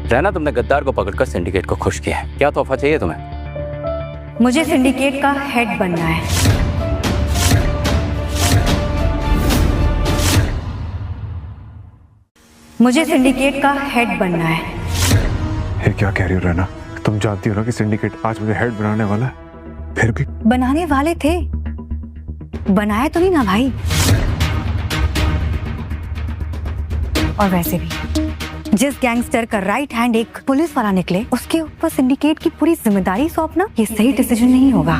रहना, तुमने गद्दार को पकड़कर सिंडिकेट को खुश किया है। क्या तोहफा चाहिए तुम्हें? मुझे सिंडिकेट का हेड बनना है। मुझे सिंडिकेट का हेड बनना है। ये क्या कह रही हो राना? तुम जानती हो ना कि सिंडिकेट आज मुझे हेड बनाने वाला है, फिर भी। बनाने वाले थे, बनाया तो नहीं ना भाई। और वैसे भी जिस गैंगस्टर का राइट हैंड एक पुलिस वाला निकले, उसके ऊपर सिंडिकेट की पूरी जिम्मेदारी सौंपना ये सही डिसीजन नहीं होगा।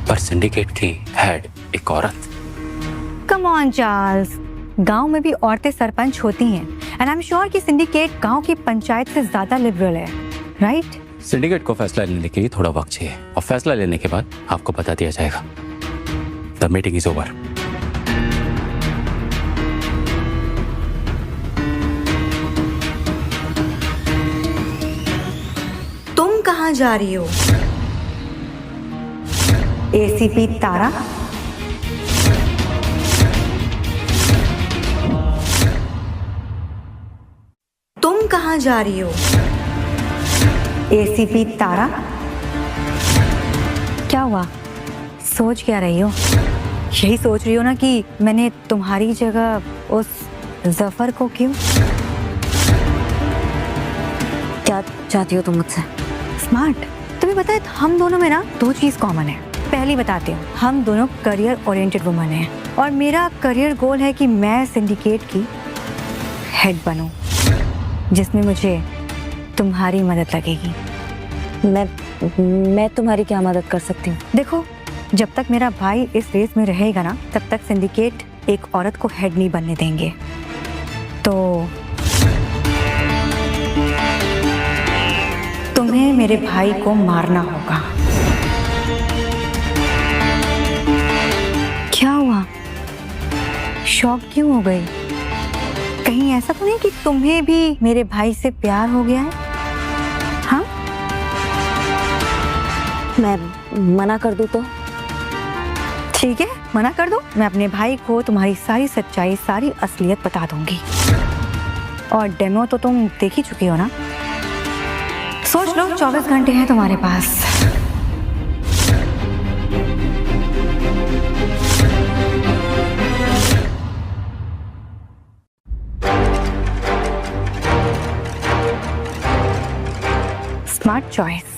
पर सिंडिकेट की हेड एक औरत। कम ऑन चार्ल्स, गांव में भी औरतें सरपंच होती हैं, एंड आई एम श्योर कि सिंडिकेट गांव की पंचायत से ज्यादा लिबरल है, राइट? सिंडिकेट को फैसला लेने के लिए थोड़ा वक्त चाहिए, और फैसला लेने के बाद आपको बता दिया जाएगा। The meeting is over. कहाँ जा रही हो? एसीपी तारा? तुम कहाँ जा रही हो? एसीपी तारा? क्या हुआ? सोच क्या रही हो? यही सोच रही हो ना कि मैंने तुम्हारी जगह उस जफर को क्यों? क्या चाहती हो तुम मुझसे? स्मार्ट, तुम्हें पता है हम दोनों में ना दो चीज कॉमन है। पहली बताती हूँ, हम दोनों करियर ओरिएंटेड वुमन हैं और मेरा करियर गोल है कि मैं सिंडिकेट की हेड बनूं, जिसमें मुझे तुम्हारी मदद लगेगी। मैं तुम्हारी क्या मदद कर सकती हूँ? देखो, जब तक मेरा भाई इस रेस में रहेगा ना, तब तक सिंडिकेट एक औरत को हेड नहीं बनने देंगे। तो तुम्हें मेरे भाई को मारना होगा। क्या हुआ? शॉक क्यों हो गई? कहीं ऐसा तो नहीं कि तुम्हें भी मेरे भाई से प्यार हो गया है? हाँ? मैं मना कर दूँ तो? ठीक है, मना कर दो। मैं अपने भाई को तुम्हारी सारी सच्चाई, सारी असलियत बता दूंगी। और डेमो तो तुम देख ही चुके हो ना। सोच लो, 24 घंटे हैं तुम्हारे पास। Smart choice.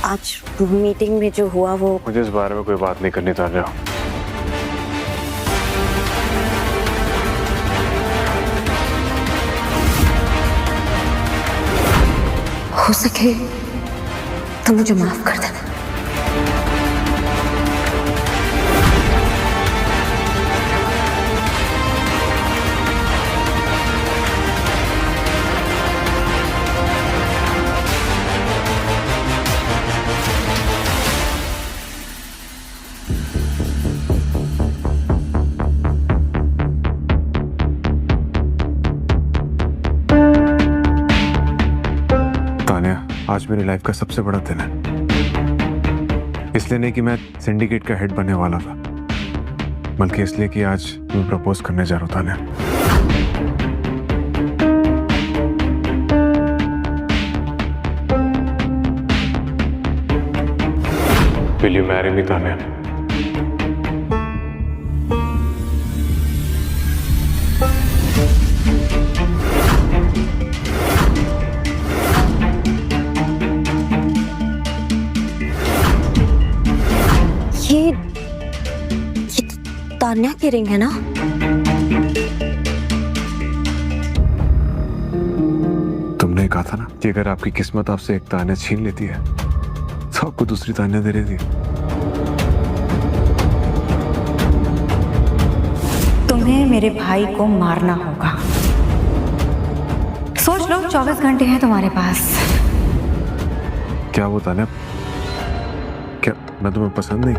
आज मीटिंग में जो हुआ वो मुझे इस बारे में कोई बात नहीं करनी तान्या। हो सके तो मुझे माफ कर देना। आज मेरी लाइफ का सबसे बड़ा दिन है। इसलिए नहीं कि मैं सिंडिकेट का हेड बनने वाला था, बल्कि इसलिए कि आज मैं प्रपोज करने जा रहा हूं Tanya. Will you marry me, Tanya? ये तान्या की रिंग है ना? तुमने कहा था ना कि अगर आपकी किस्मत आपसे एक तान्या छीन लेती है तो आपको दूसरी तान्या दे रही थी। तुम्हें मेरे भाई को मारना होगा। सोच लो, 24 घंटे हैं तुम्हारे पास। क्या वो तान्या? क्या मैं तुम्हें पसंद नहीं?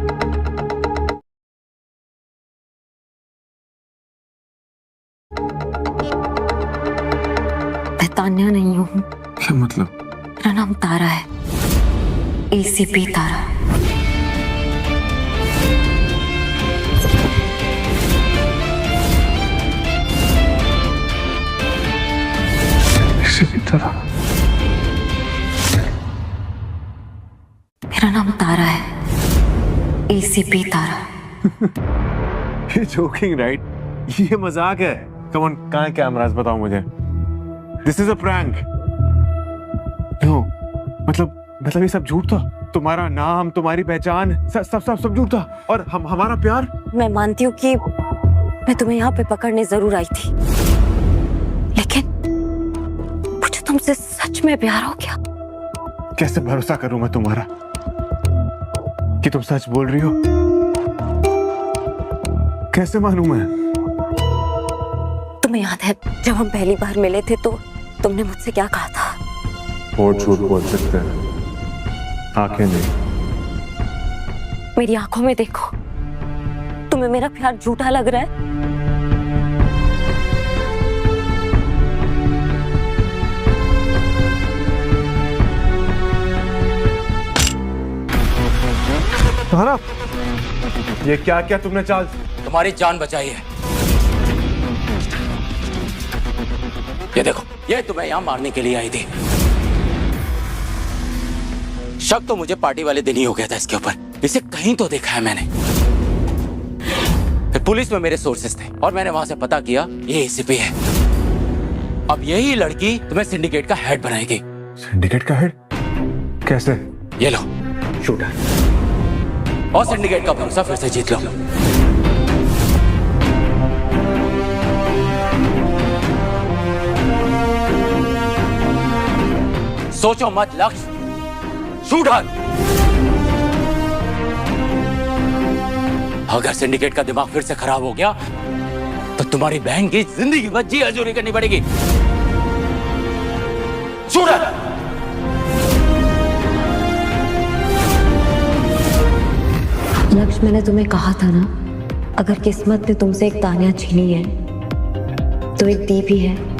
मैं तान्या नहीं हूँ। क्या मतलब? मेरा नाम तारा है, एसीपी तारा। एसीपी तारा? मेरा नाम तारा है, एसीपी तारा। ये जोकिंग राइट? ये मजाक है। कम ऑन, कहाँ है कैमरास? बताओ मुझे। This is a prank. No, मतलब ये सब झूठ था। तुम्हारा नाम, तुम्हारी पहचान, सब झूठ था। और हमारा प्यार। मैं मानती हूँ कि मैं तुम्हें यहाँ पे पकड़ने जरूर आई थी, लेकिन मुझे तुमसे सच में प्यार हो गया। कैसे भरोसा करूं मैं तुम्हारा कि तुम सच बोल रही हो? कैसे मानूं मैं? तुम्हें याद है जब हम पहली बार मिले थे तो तुमने मुझसे क्या कहा था? और झूठ बोल सकते हैं, आंखें नहीं। मेरी आंखों में देखो, तुम्हें मेरा प्यार झूठा लग रहा है? तारा, ये क्या क्या तुमने चाल? तुम्हारी जान बचाई है। ये देखो, ये तुम्हें यहां मारने के लिए आई थी। शक तो मुझे पार्टी वाले दिन ही हो गया था इसके ऊपर। इसे कहीं तो देखा है मैंने। फिर पुलिस में मेरे सोर्सेस थे और मैंने वहां से पता किया ये एसीपी है। अब यही लड़की तुम्हें सिंडिकेट का हेड बनाएगी। सिंडिकेट का हेड? कैसे? ये लो, शूटर, और सिंडिकेट का भरोसा फिर से जीत लो। सोचो मत लक्ष्य, शूटर। अगर सिंडिकेट का दिमाग फिर से खराब हो गया तो तुम्हारी बहन की जिंदगी भर जी हजूरी करनी पड़ेगी। शूटर। लक्ष्य, मैंने तुम्हें कहा था ना, अगर किस्मत ने तुमसे एक तानिया छीनी है तो एक दी भी है।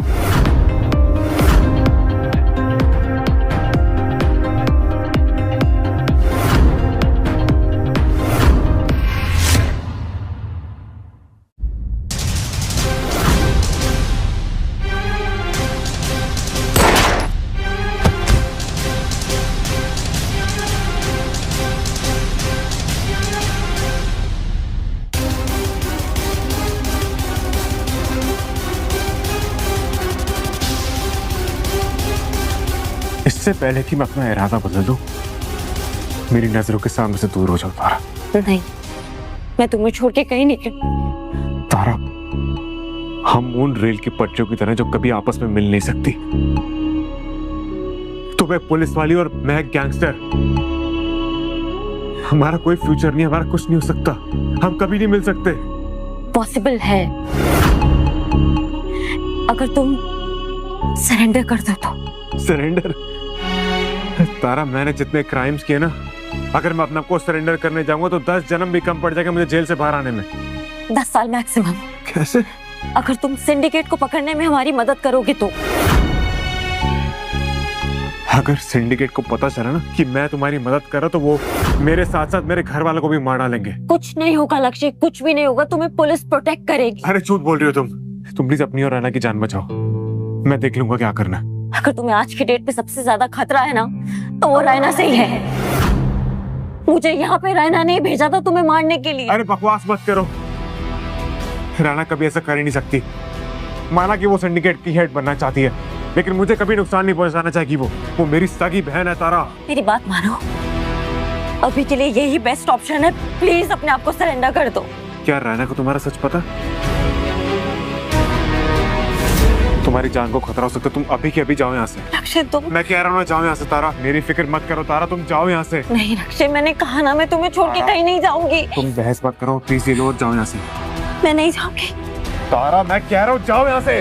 इससे पहले कि मैं अपना इरादा बदल दूं, मेरी नजरों के सामने से दूर हो जाओ तारा। नहीं, मैं तुम्हें छोड़ के कहीं नहीं। तारा, हम उन रेल की पटरियों की तरह जो कभी आपस में मिल नहीं सकती। तुम एक पुलिस वाली और मैं एक गैंगस्टर। हमारा कोई फ्यूचर नहीं, हमारा कुछ नहीं हो सकता। हम कभी नहीं मिल सकते। पॉसिबल है, अगर तुम सरेंडर कर दो तो। सरेंडर? तारा, मैंने जितने क्राइम्स किए ना, अगर मैं अपने आप को सरेंडर करने जाऊंगा तो 10 जन्म भी कम पड़ जाएगा मुझे जेल से बाहर आने में। 10 साल मैक्सिमम। कैसे? अगर तुम सिंडिकेट को पकड़ने में हमारी मदद करोगे तो। अगर सिंडिकेट को पता चला ना कि मैं तुम्हारी मदद कर रहा तो वो मेरे साथ साथ मेरे घर वालों को भी मार डालेंगे। कुछ नहीं होगा लक्ष्य, कुछ भी नहीं होगा। तुम्हें पुलिस प्रोटेक्ट करेगी। अरे झूठ बोल रही हो तुम प्लीज अपनी और राना की जान बचाओ। मैं देख लूंगा क्या करना है। अगर तुम्हें आज की डेट पे सबसे ज्यादा खतरा है ना तो वो रैना से ही है। मुझे यहाँ पे रैना ने भेजा था तुम्हें मारने के लिए। अरे बकवास मत करो, राना कभी ऐसा कर ही नहीं सकती। माना कि वो सिंडिकेट की हेड बनना चाहती है, लेकिन मुझे कभी नुकसान नहीं पहुंचाना चाहेगी। वो मेरी सगी बहन है तारा। मेरी बात मानो, अभी के लिए यही बेस्ट ऑप्शन है। प्लीज अपने आप को सरेंडर कर दो। क्या राना को तुम्हारा सच पता? तुम्हारी जान को खतरा हो सकता है। तुम अभी के अभी जाओ यहाँ से। अक्षय, तुम। मैं कह रहा हूँ जाओ यहाँ से तारा। मेरी फिक्र मत करो तारा, तुम जाओ यहाँ से। नहीं अक्षय, मैंने कहा ना मैं तुम्हें छोड़ के कहीं नहीं जाऊंगी। तुम बहस मत करो प्लीज, ये लो और जाओ यहाँ से। मैं नहीं जाऊंगी तारा, मैं कह रहा हूँ जाओ यहाँ से।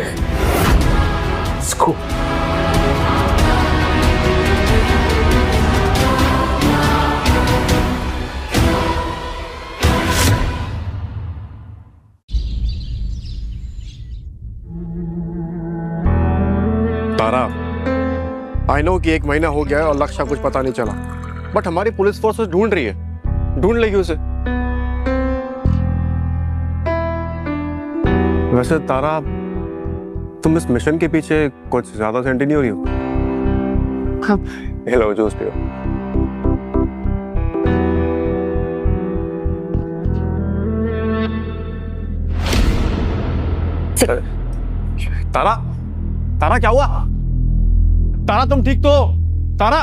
इसको तारा, आई नो कि 1 महीना हो गया है और लक्ष्य का कुछ पता नहीं चला, बट हमारी पुलिस फोर्स उसे ढूंढ रही है। ढूंढ लेगी उसे। वैसे तारा, तुम इस मिशन के पीछे कुछ ज्यादा सेंटी नहीं हो रही हो? हेलो, जूस पियो। तारा, तारा क्या हुआ? तारा तुम ठीक तो? तारा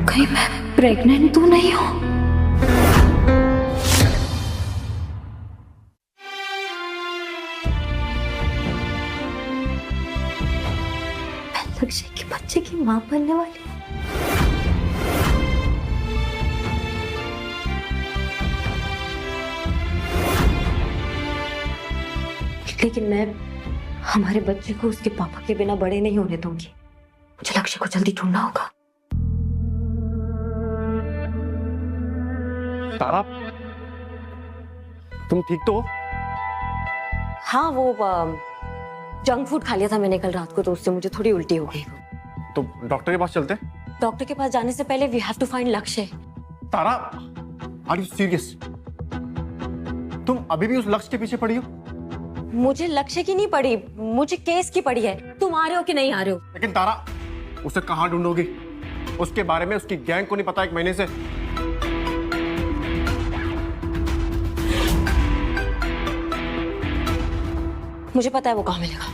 कहीं मैं प्रेग्नेंट तो नहीं हूँ? माँ बनने वाली। लेकिन मैं हमारे बच्चे को उसके पापा के बिना बड़े नहीं होने दूंगी। मुझे लक्ष्य को जल्दी ढूंढना होगा। तारा, तुम ठीक तो हो? हाँ, वो जंक फूड खा लिया था मैंने कल रात को, तो उससे मुझे थोड़ी उल्टी हो गई। तो डॉक्टर के पास चलते? डॉक्टर के पास जाने से पहले वी हैव टू फाइंड लक्ष्य। तारा, आर यू सीरियस? तुम अभी भी उस लक्ष्य के पीछे पड़ी हो? मुझे लक्ष्य की नहीं पड़ी, मुझे केस की पड़ी है। तुम आ रहे हो कि नहीं आ रहे हो? लेकिन तारा, उसे कहाँ ढूंढोगी? उसके बारे में उसकी गैंग को नहीं पता 1 महीने से। मुझे पता है वो कहाँ मिलेगा।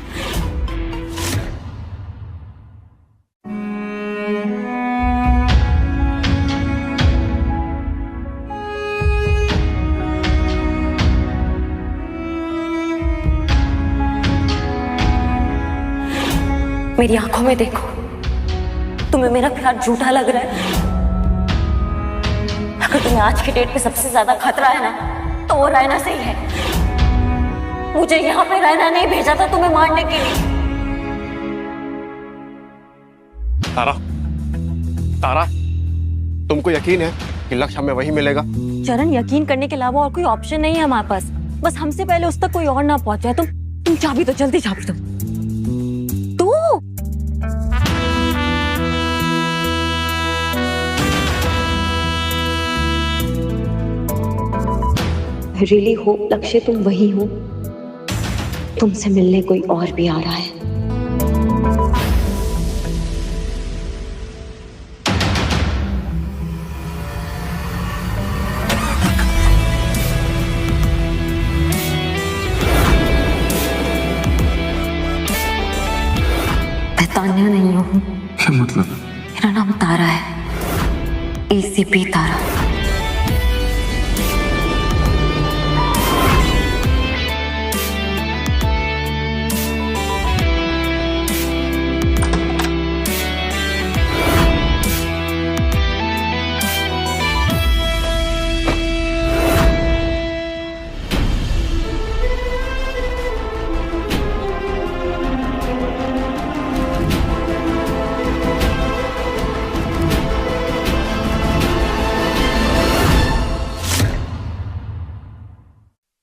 मेरी आंखों में देखो, तुम्हें मेरा प्यार झूठा लग रहा है। अगर तुम्हें आज के डेट पे सबसे ज्यादा खतरा है ना, तो वो रैना से ही है। मुझे यहाँ पे रैना नहीं भेजा था तुम्हें मारने के लिए। तारा, तारा, तुमको यकीन है कि लक्ष्य हमें वही मिलेगा? चरण, यकीन करने के अलावा और कोई ऑप्शन नहीं है हमारे पास। बस हमसे पहले उस तक कोई और ना पहुंचा। तुम चाबी दो, जल्दी चाबी दो। रियली होप लक्ष्य तुम वही हो। तुमसे मिलने कोई और भी आ रहा है। मैं तान्या नहीं हूँ। क्या मतलब? मेरा नाम तारा है, ACP तारा।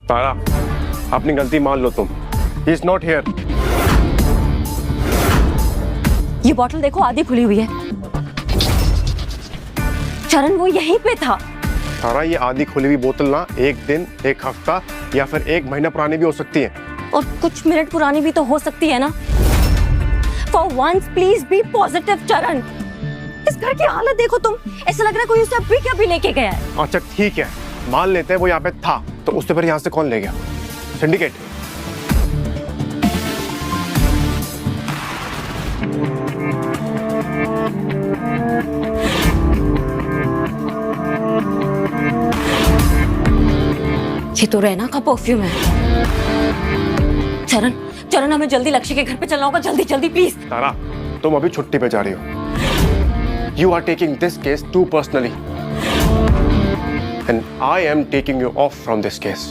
तारा, अपनी गलती मान लो तुम। He is not here. ये बोतल देखो, आधी खुली हुई है। चरण, वो यहीं पे था। तारा, ये आधी खुली हुई बोतल ना 1 दिन, 1 हफ्ता या फिर 1 महीना पुरानी भी हो सकती है। और कुछ मिनट पुरानी भी तो हो सकती है ना। For once, please be positive, चरण। इस घर की हालत देखो तुम, ऐसा लग रहा है कोई उसे अभी क्या भी लेके गया है। अच्छा ठीक है, मान लेते हैं वो यहाँ पे था, तो उससे फिर यहाँ से कौन ले गया? सिंडिकेट। ये तो रैना का परफ्यूम है। चरण, चरण, हमें जल्दी लक्ष्य के घर पे चलना होगा। जल्दी जल्दी प्लीज। तारा, तुम अभी छुट्टी पे जा रही हो। You are taking this case too personally. And I am taking you off from this case.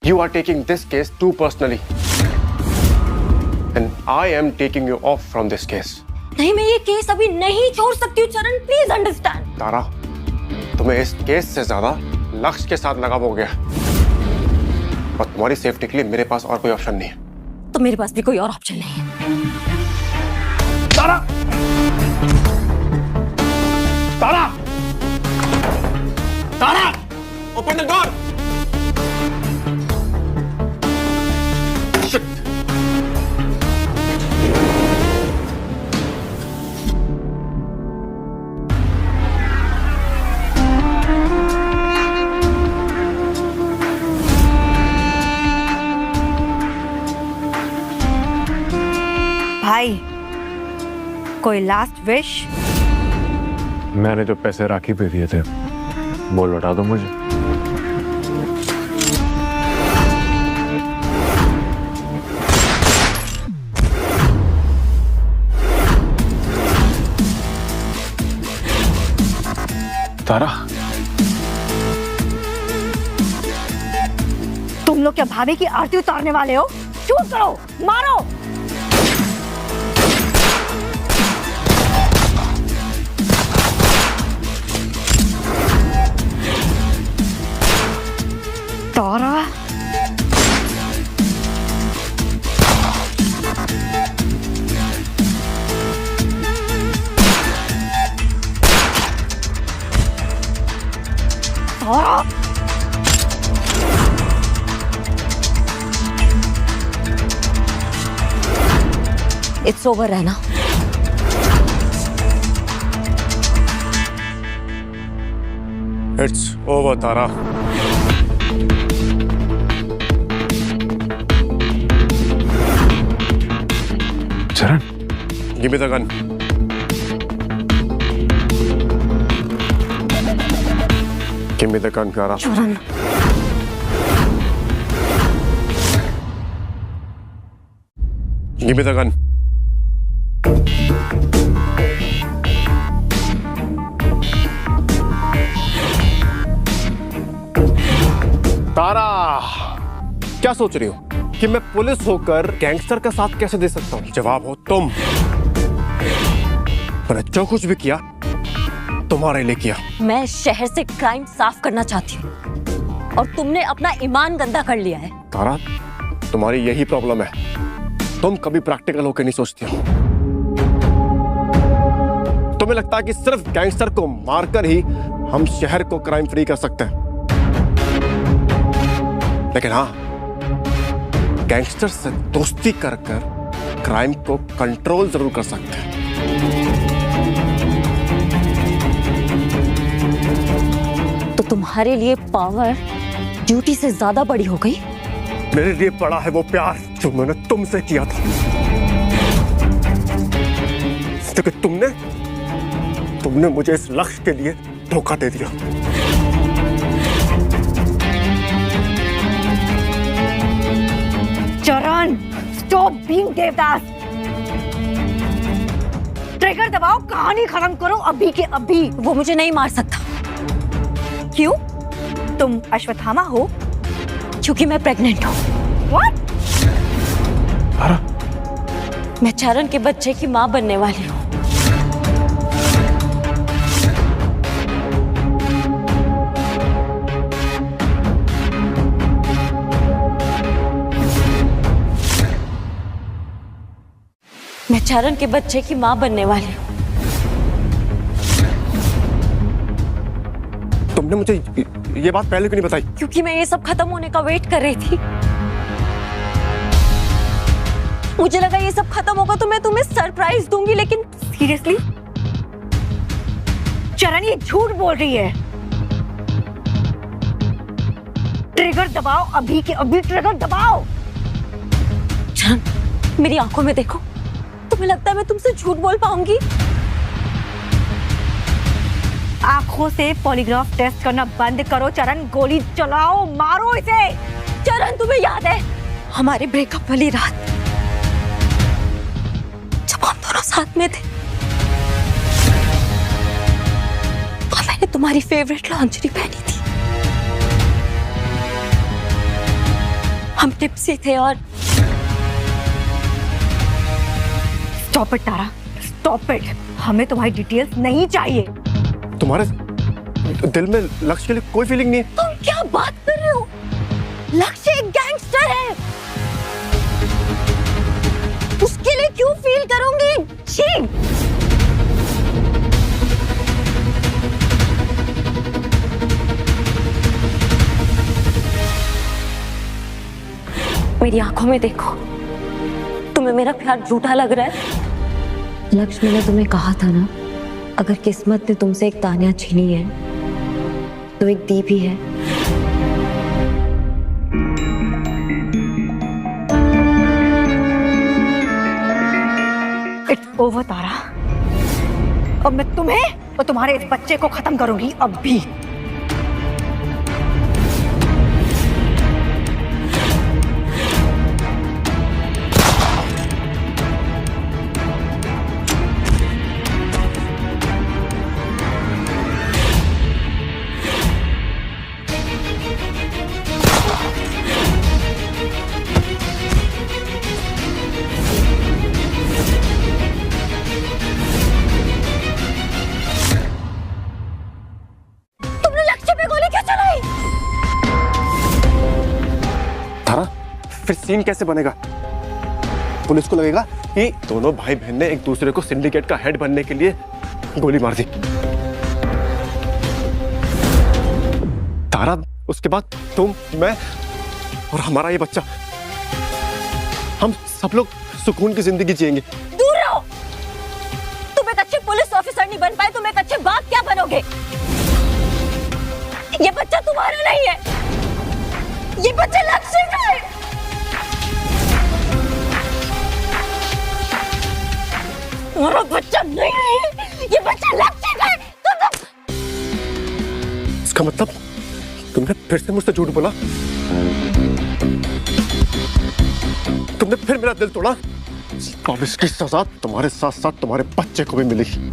You are taking this case too personally. And I am taking you off from this case. नहीं, मैं ये केस अभी नहीं छोड़ सकती हूँ चरण, प्लीज अंडरस्टैंड। तारा, तुम्हें इस केस से ज्यादा लक्ष्य के साथ लगाव हो गया और तुम्हारी सेफ्टी के लिए मेरे पास और कोई ऑप्शन नहीं है। तो मेरे पास भी कोई और ऑप्शन नहीं है। तारा! तारा! तारा! Open the door! Shit! भाई, कोई लास्ट विश? मैंने जो पैसे राखी पे दिए थे वो लौटा दो मुझे। तारा, तुम लोग क्या भाभी की आरती उतारने वाले हो? शूट करो, मारो। तारा, तारा, इट्स ओवर है ना? इट्स ओवर तारा। चरण, give me the gun. Give me the gun प्यारा। चरण, गिव मी द गन। तारा, क्या सोच रही हो कि मैं पुलिस होकर गैंगस्टर का साथ कैसे दे सकता हूं? जवाब हो तुम। मैंने जो कुछ भी किया तुम्हारे लिए किया। मैं शहर से क्राइम साफ करना चाहती हूँ और तुमने अपना ईमान गंदा कर लिया है। तारा, तुम्हारी यही प्रॉब्लम है, तुम कभी प्रैक्टिकल होकर नहीं सोचती हो। तुम्हें लगता है कि सिर्फ गैंगस्टर को मारकर ही हम शहर को क्राइम फ्री कर सकते हैं, लेकिन हाँ, गैंगस्टर से दोस्ती कर क्राइम को कंट्रोल जरूर कर सकते हैं। तो तुम्हारे लिए पावर ड्यूटी से ज्यादा बड़ी हो गई? मेरे लिए बड़ा है वो प्यार जो मैंने तुमसे किया था, लेकिन तुमने मुझे इस लक्ष्य के लिए धोखा दे दिया। चरण, स्टॉप बीइंग देवदास। ट्रिगर दबाओ, कहानी खत्म करो अभी के अभी। वो मुझे नहीं मार सकता। क्यों? तुम अश्वत्थामा हो? क्योंकि मैं प्रेग्नेंट हूँ। What? मैं चरण के बच्चे की माँ बनने वाली हूँ। मैं चरण के बच्चे की माँ बनने वाली हूँ। तुमने मुझे ये बात पहले क्यों नहीं बताई? क्योंकि मैं ये सब खत्म होने का वेट कर रही थी। मुझे लगा ये सब खत्म होगा तो मैं तुम्हें सरप्राइज दूंगी, लेकिन सीरियसली? चरण ये झूठ बोल रही है। ट्रिगर दबाओ अभी के अभी, ट्रिगर दबाओ। चरण, मेरी आंखों में देखो। तुम्हें लगता है मैं तुमसे झूठ बोल पाऊंगी? आंखों से पॉलीग्राफ टेस्ट करना बंद करो चरण, गोली चलाओ, मारो इसे। चरण, तुम्हें याद है हमारे ब्रेकअप वाली रात जब हम दोनों साथ में थे और मैंने तुम्हारी फेवरेट लॉन्जरी पहनी थी। हम टिप्सी थे और stop it Tara, stop it. हमें तुम्हारी डिटेल्स नहीं चाहिए। तुम्हारे दिल में लक्ष्य के लिए कोई फीलिंग नहीं है? तुम क्या बात कर रहे हो? लक्ष्य एक गैंगस्टर है, उसके लिए क्यों फील करूंगी? छी! मेरी आंखों में देखो। तुम्हें मेरा प्यार झूठा लग रहा है? लक्ष्य, मैंने तुम्हें कहा था ना, अगर किस्मत ने तुमसे एक तान्या छीनी है तो एक दीप ही है। इट्स ओवर तारा। अब मैं तुम्हें और तुम्हारे इस बच्चे को खत्म करूंगी अब भी। फिर सीन कैसे बनेगा? पुलिस को लगेगा कि दोनों भाई बहन ने एक दूसरे को सिंडिकेट का हेड बनने के लिए गोली मार दी। तारा, उसके बाद तुम, मैं और हमारा ये बच्चा, हम सब लोग सुकून की जिंदगी जिएंगे। दूर रहो। तुम एक अच्छे पुलिस ऑफिसर नहीं बन पाए, तुम एक अच्छे बाप क्या बनोगे? ये बच्चा तुम्हारा नहीं है, ये बच्चा लक्ष्य का है। तुम्हारा बच्चा नहीं है, ये बच्चा लक्ष्य का है। इसका मतलब तुमने फिर से मुझसे झूठ बोला, तुमने फिर मेरा दिल तोड़ा। अब इसकी सजा तुम्हारे साथ साथ तुम्हारे बच्चे को भी मिलेगी।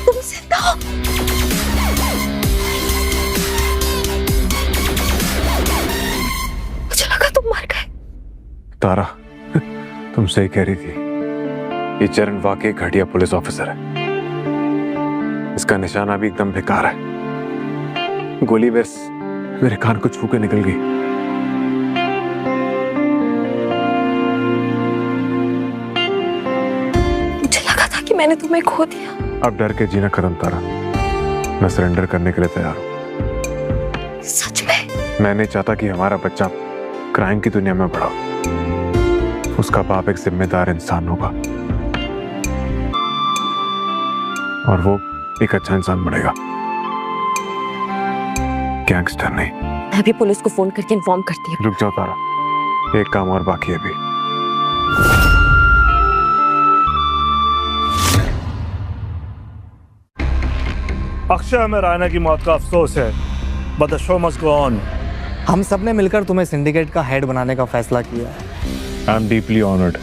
तुम जिंदा हो। मुझे लगा तुम मर गए। तारा, तुम सही कह रही थी, ये चरण वाकई घटिया पुलिस ऑफिसर है। इसका निशाना भी एकदम बेकार है। गोली बस मेरे कान को छू के निकल गई। मुझे लगा था कि मैंने तुम्हें खो दिया। अब डर के जीना खत्म तारा, मैं सरेंडर करने के लिए तैयार हूं। सच में? मैं नहीं चाहता कि हमारा बच्चा क्राइम की दुनिया में बढ़ा। उसका बाप एक जिम्मेदार इंसान होगा और वो एक अच्छा इंसान बनेगा, गैंगस्टर नहीं। मैं भी पुलिस को फोन करके इन्फॉर्म करती हूँ। रुक जाओ तारा, एक काम और बाकी है अभी। अक्षय में रायना की मौत का अफसोस है, but the show must go on. हम सब ने मिलकर तुम्हें सिंडिकेट का हेड बनाने का फैसला किया है। I am deeply honoured.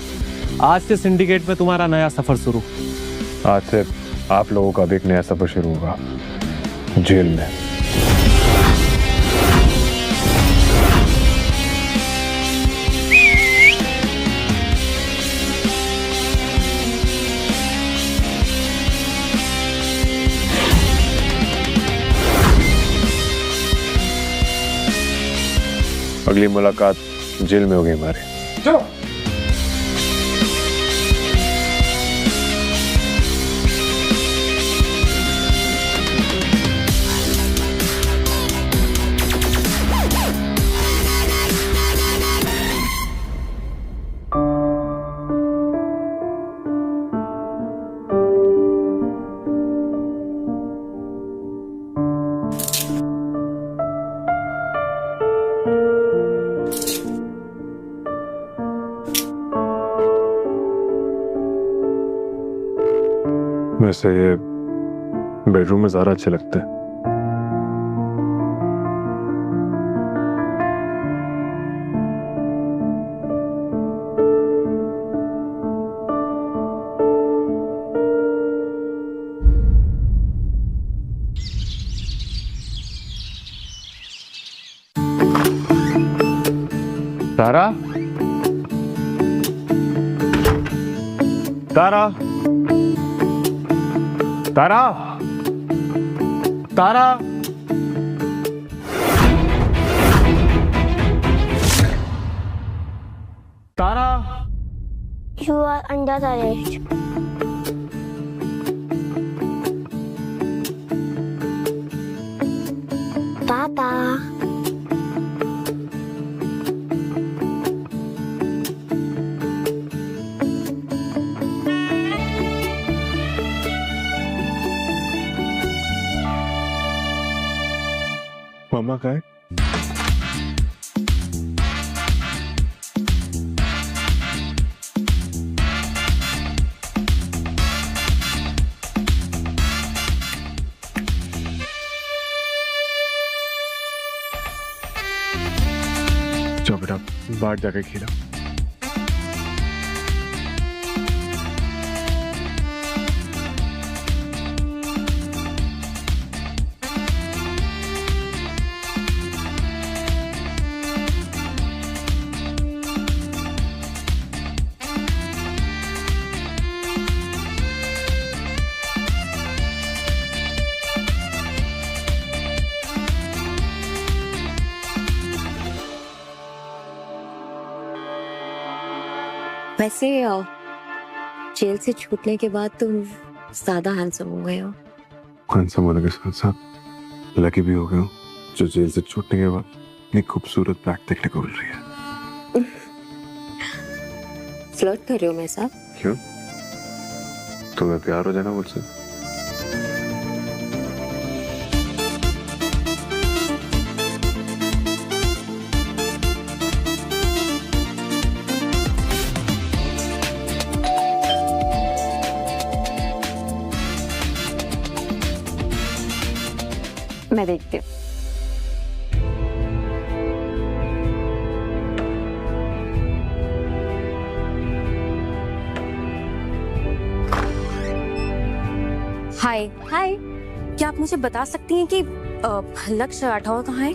आज से सिंडिकेट में तुम्हारा नया सफर शुरू। आज से आप लोगों का भी एक नया सफर शुरू होगा, जेल में। अगली मुलाकात जेल में होगी हमारी। चलो। वैसे ये बेडरूम में ज़्यादा अच्छे लगते हैं। तारा, तारा, तारा, तारा, तारा, You are under arrest. Papa. मामा का है? जाओ बेटा, बाहर जाके खेलो। वैसे जेल से छूटने के बाद तुम ज्यादा हैंडसम हो गए हो। हैंडसम होने के साथ साथ लकी भी हो गया हूँ, जो जेल से छूटने के बाद इतनी खूबसूरत बैक देखने को मिल रही है। फ्लर्ट कर रहे हो मेरे साथ? क्यों? तुम्हें प्यार हो जाना मुझसे? मैं देखती हूँ। हाय हाय, क्या आप मुझे बता सकती हैं कि लक्ष्य राठौर कहाँ है?